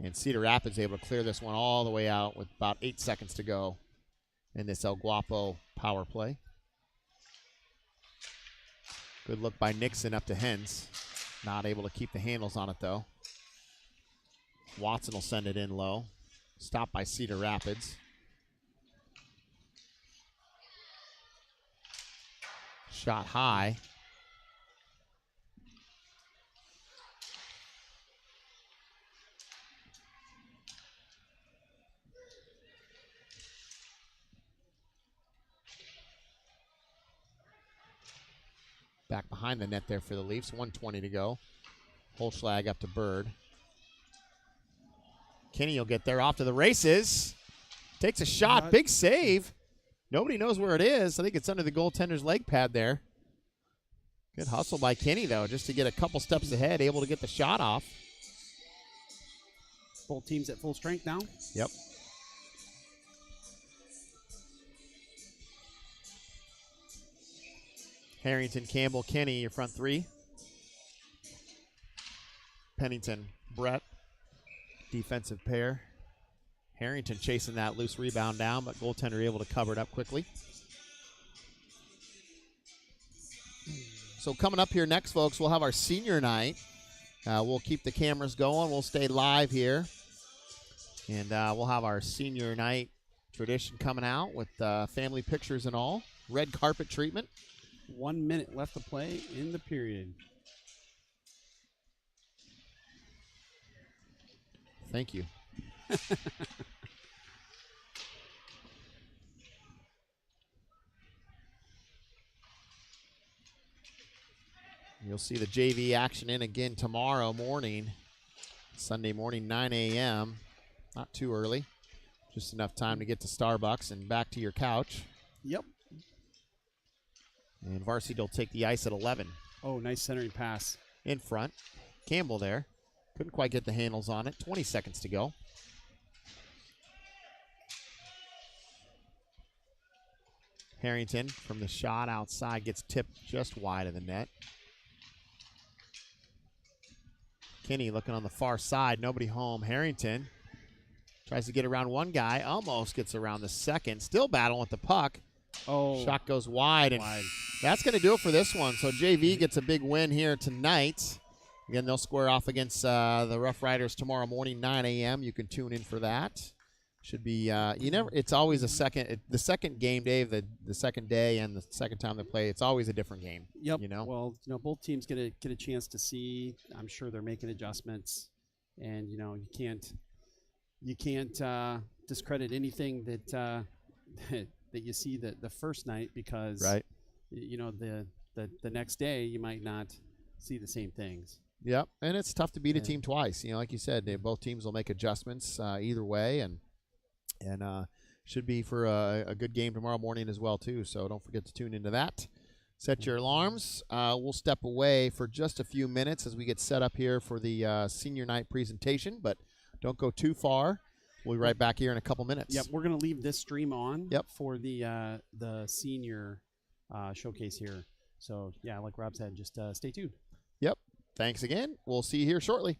And Cedar Rapids able to clear this one all the way out with about 8 seconds to go in this El Guapo power play. Good look by Nixon up to Hens. Not able to keep the handles on it though. Watson will send it in low. Stopped by Cedar Rapids. Shot high. Back behind the net there for the Leafs. 1:20 to go. Holschlag up to Bird. Kenny will get there off to the races. Takes a shot. Big save. Nobody knows where it is. I think it's under the goaltender's leg pad there. Good hustle by Kenny, though, just to get a couple steps ahead, able to get the shot off. Both teams at full strength now. Yep. Harrington, Campbell, Kenny, your front three. Pennington, Brett, defensive pair. Harrington chasing that loose rebound down, but goaltender able to cover it up quickly. So coming up here next, folks, we'll have our senior night. We'll keep the cameras going. We'll stay live here. And we'll have our senior night tradition coming out with family pictures and all. Red carpet treatment. 1 minute left to play in the period. Thank you. You'll see the JV action in again tomorrow morning Sunday morning, 9 a.m. Not too early. Just enough time to get to Starbucks and back to your couch. Yep. And Varsity will take the ice at 11. Oh, nice centering pass. In front. Campbell there. Couldn't quite get the handles on it. 20 seconds to go. Harrington from the shot outside gets tipped just wide of the net. Kinney looking on the far side. Nobody home. Harrington tries to get around one guy. Almost gets around the second. Still battling with the puck. Oh. Shot goes wide. And that's going to do it for this one. So JV gets a big win here tonight. Again, they'll square off against the Rough Riders tomorrow morning, 9 a.m. You can tune in for that. Should be it's always the second game day of the second day and the second time they play. It's always a different game. Yep. You know. Well, both teams get a chance to see. I'm sure they're making adjustments, and you can't discredit anything that that you see the first night, because right. The next day you might not see the same things. Yep, and it's tough to beat a team twice. Like you said, both teams will make adjustments either way, and should be for a good game tomorrow morning as well too. So don't forget to tune into that. Set your alarms. We'll step away for just a few minutes as we get set up here for the senior night presentation, but don't go too far. We'll be right back here in a couple minutes. Yep, we're going to leave this stream on. Yep. For the senior showcase here. So yeah, like Rob said, just stay tuned. Yep. Thanks again. We'll see you here shortly.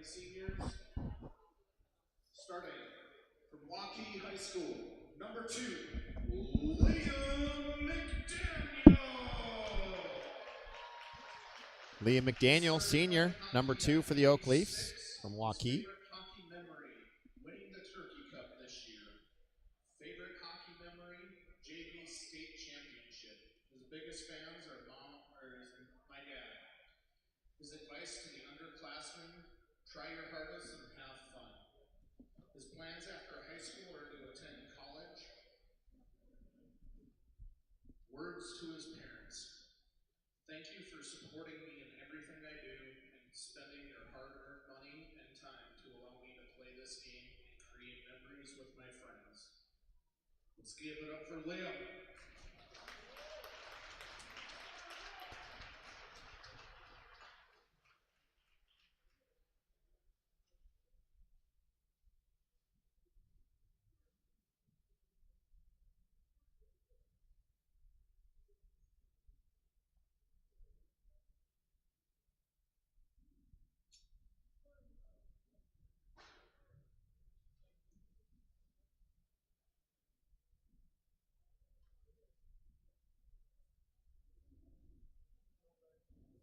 Seniors, starting from Waukee High School, number 2, Liam McDaniel. Liam McDaniel, senior, number 2 for the Oak Leafs from Waukee. Favorite hockey memory, winning the Turkey Cup this year. Favorite hockey memory, JV state championship. His biggest fans are my dad. His advice to the underclassmen, try your hardest and have fun. His plans after high school are to attend college. Words to his parents. Thank you for supporting me in everything I do and spending your hard-earned money and time to allow me to play this game and create memories with my friends. Let's give it up for Liam.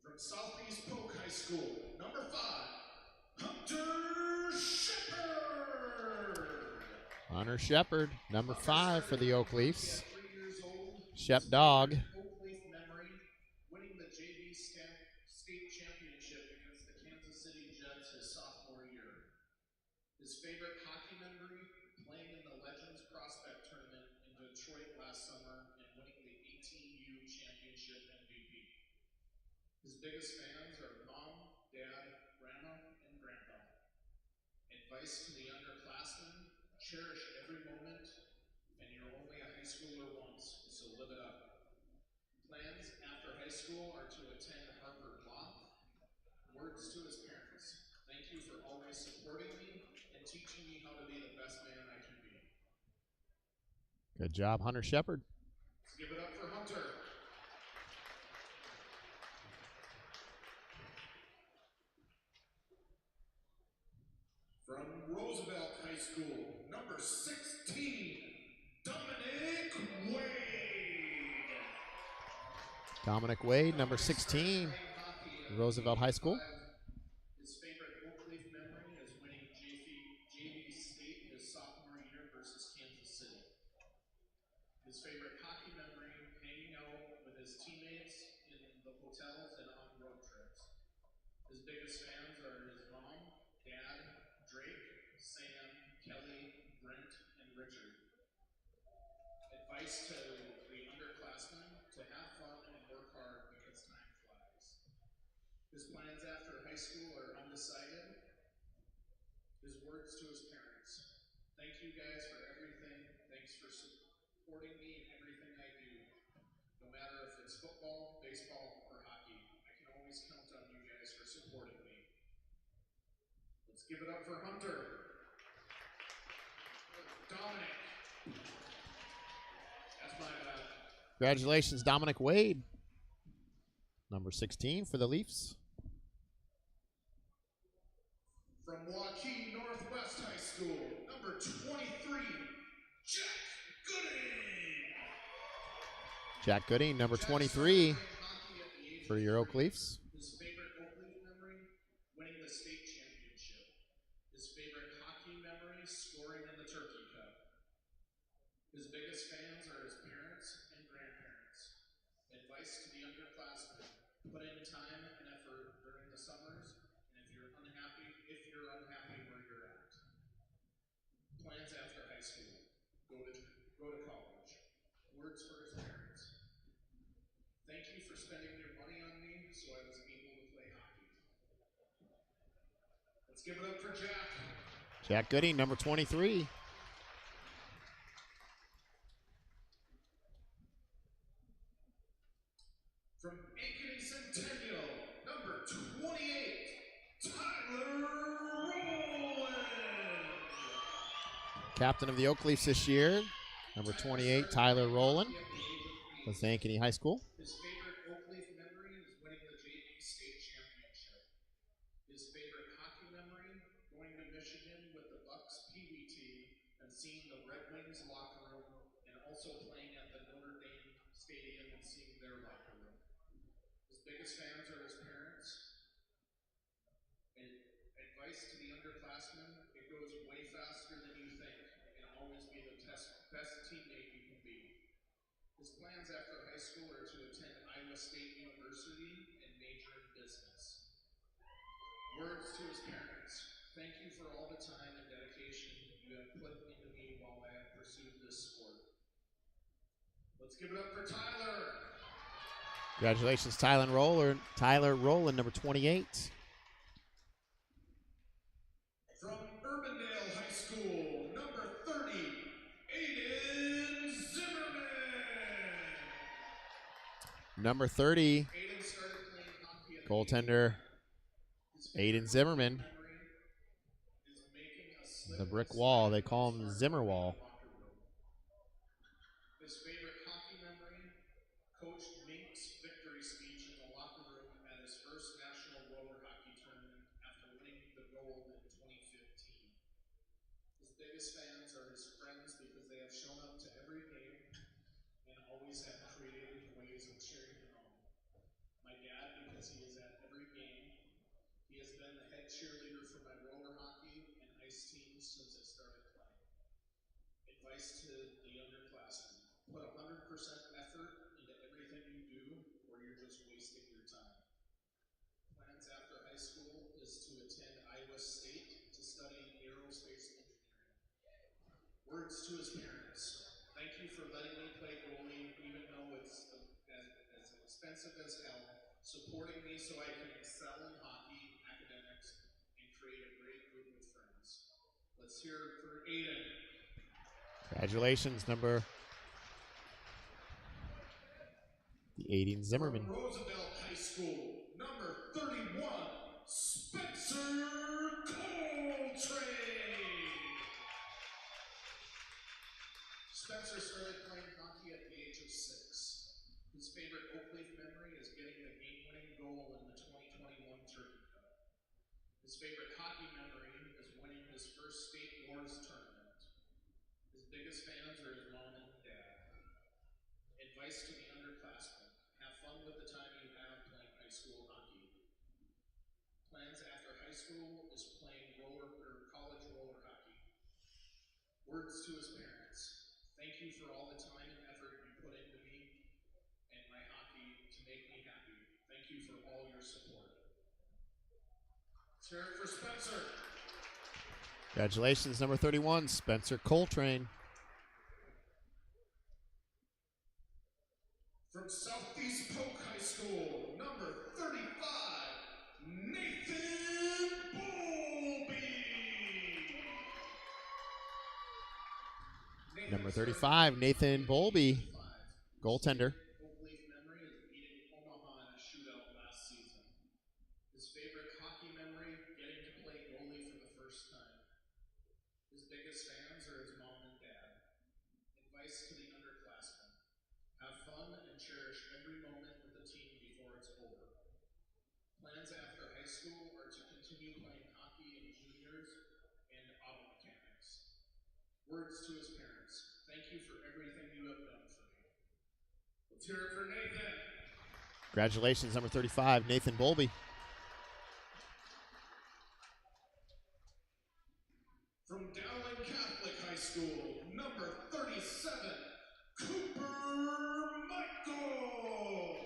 From Southeast Polk High School, number 5, Hunter Shepard. Hunter Shepard, number 5 for the Oak Leafs. Shep Dog. Oak Leaf memory, winning the JV state championship against the Kansas City Jets his sophomore year. His favorite hockey memory, playing in the Legends Prospect Tournament in Detroit last summer and winning the 18U championship MVP. His biggest fans are mom, dad, grandma, and grandpa. Advice to the underclassmen, cherish every moment, and you're only a high schooler once, so live it up. Plans after high school are to attend Harvard Law. Words to his parents, thank you for always supporting me and teaching me how to be the best man I can be. Good job, Hunter Shepard. Let's give it up for Hunter. From Roosevelt High School, number 16, Dominic Wade. Dominic Wade, number 16, Roosevelt High School. His favorite Oak Leaf memory is winning JV state his sophomore year versus Kansas City. His favorite hockey memory, hanging out with his teammates in the hotels and on road trips. His biggest fans are his mom, dad, Drake, Sam, Kelly, Brent, and Richard. Advice to the underclassmen to have fun and work hard because time flies. His plans after high school are undecided. His words to his parents. Thank you guys for everything. Thanks for supporting me in everything I do. No matter if it's football, baseball, or hockey, I can always count on you guys for supporting me. Let's give it up for Hunter. Dominic. That's my bad. Congratulations, Dominic Wade. Number 16 for the Leafs. From Waukee Northwest High School, number 23, Jack Gooding. Jack Gooding, number 23 for your Oak Leafs. His favorite Oak Leaf memory, winning the state championship. His favorite hockey memory, scoring in the Turkey Cup. His biggest fans are his parents and grandparents. Advice to the underclassmen, put in time and effort during the summers, and if you're unhappy where you're at. Plans after high school, go to college. Words for his parents. Thank you for spending your money on me so I was able to play hockey. Let's give it up for Jack. Jack Gooding, number 23. From Ankeny Centennial, number 28, Tyler Rowland. Captain of the Oak Leafs this year, number 28, Tyler Rowland. Was Ankeny High School. His favorite Oak Leaf memory is winning the JV state championship. His favorite hockey memory biggest fans are his parents. And advice to the underclassmen, it goes way faster than you think, and always be the best teammate you can be. His plans after high school are to attend Iowa State University and major in business. Words to his parents. Thank you for all the time and dedication you have put into me while I have pursued this sport. Let's give it up for Tyler. Congratulations, Tyler Rowland, number 28. From Urbandale High School, number 30, Aiden Zimmerman. Number 30, Aiden started playing hockey at goaltender Aiden Zimmerman. is making a slip The brick wall, they call him Zimmer Wall. His favorite hockey memory, Coach Mink's victory speech in the locker room at his first national roller hockey tournament after winning the gold in 2015. His biggest fans are his friends because they have shown up to every game and always have creative ways of cheering him on. My dad, because he is at every game. He has been the head cheerleader for my roller hockey and ice teams since I started playing. Advice to the underclassmen. Put 100% effort into everything you do, or you're just wasting your time. Plans after high school is to attend Iowa State to study aerospace engineering. Words to his parents. Thank you for letting me play goalie, even though it's as expensive as hell, supporting me so I can excel in hockey, academics, and create a great group of friends. Let's hear it for Aiden. Congratulations, number the Aiden Zimmerman. From Roosevelt High School, number 31, Spencer Coltrane. Spencer started playing hockey at the age of 6. His favorite Oakleaf memory is getting the game-winning goal in the 2021 Turkey Cup. His favorite hockey memory is winning his first State Wars tournament. His biggest fans are his mom and dad. Advice to the underclassmen. Have fun with the time you have playing high school hockey. Plans after high school is playing college roller hockey. Words to his parents. Thank you for all the time and effort you put into me and my hockey to make me happy. Thank you for all your support. Let's hear it for Spencer. Congratulations, number 31, Spencer Coltrane. From Southeast Polk High School, number 35, Nathan Bowlby. Number 35, Nathan Bowlby, goaltender. Oakleaf memory is beating Omaha in a shootout last season. His favorite hockey memory, getting to play goalie for the first time. His biggest fans are his mom and dad. Advice to the underclassmen. Have fun and cherish every moment with the team before it's over. Plans after high school are to continue playing hockey in juniors and auto mechanics. Words to his parents. Thank you for everything you have done for me. Let's hear it for Nathan. Congratulations, number 35, Nathan Bowlby. From Dowling Catholic High School, number 37, Cooper Michael.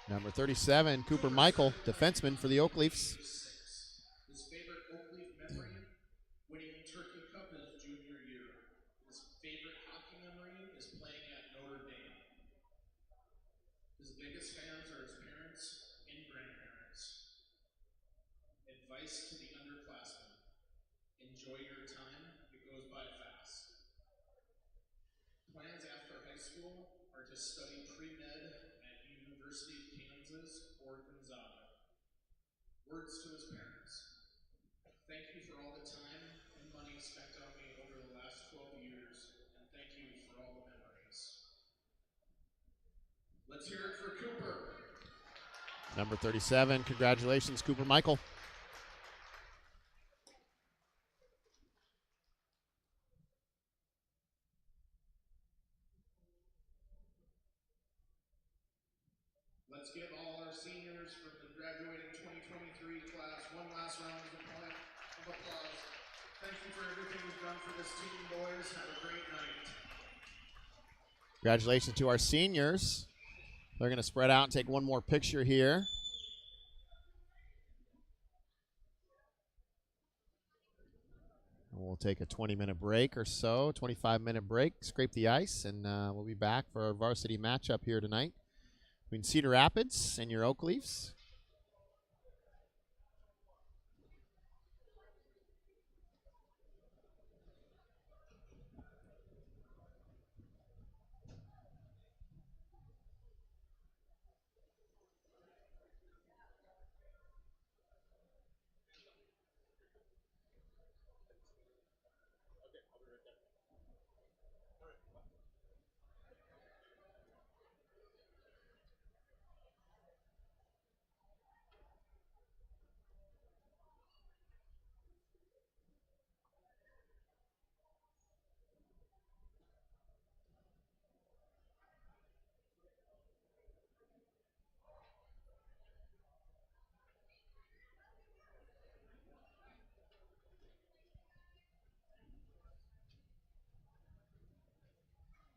Number 37, Cooper Michael, defenseman for the Oakleafs. His favorite Oakleaf memory, winning Turkey Cup his junior year. His favorite hockey memory is playing at Notre Dame. His biggest fans are his parents and grandparents. Advice to the underclassmen. Enjoy your time, it goes by fast. Plans after high school are to study pre-med at University of Kansas or Gonzaga. Words to his parents. Thank you for all the time and money spent on me over the last 12 years, and thank you for all the memories. Let's hear it for Cooper. Number 37, congratulations, Cooper Michael. Let's give all our seniors from the graduating 2023 class one last round of applause. Thank you for everything you've done for this team, boys. Have a great night. Congratulations to our seniors. They're going to spread out and take one more picture here. We'll take a 20-minute break or so, 25-minute break, scrape the ice, and we'll be back for our varsity matchup here tonight between Cedar Rapids and your Oak Leafs.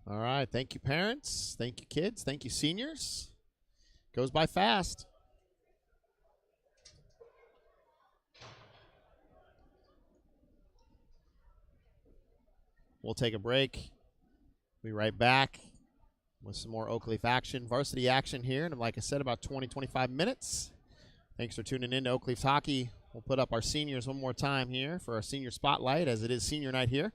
All right, thank you, parents. Thank you, kids. Thank you, seniors. Goes by fast. We'll take a break. Be right back with some more Oak Leaf action, varsity action here. And like I said, about 20, 25 minutes. Thanks for tuning in to Oak Leafs Hockey. We'll put up our seniors one more time here for our senior spotlight, as it is senior night here.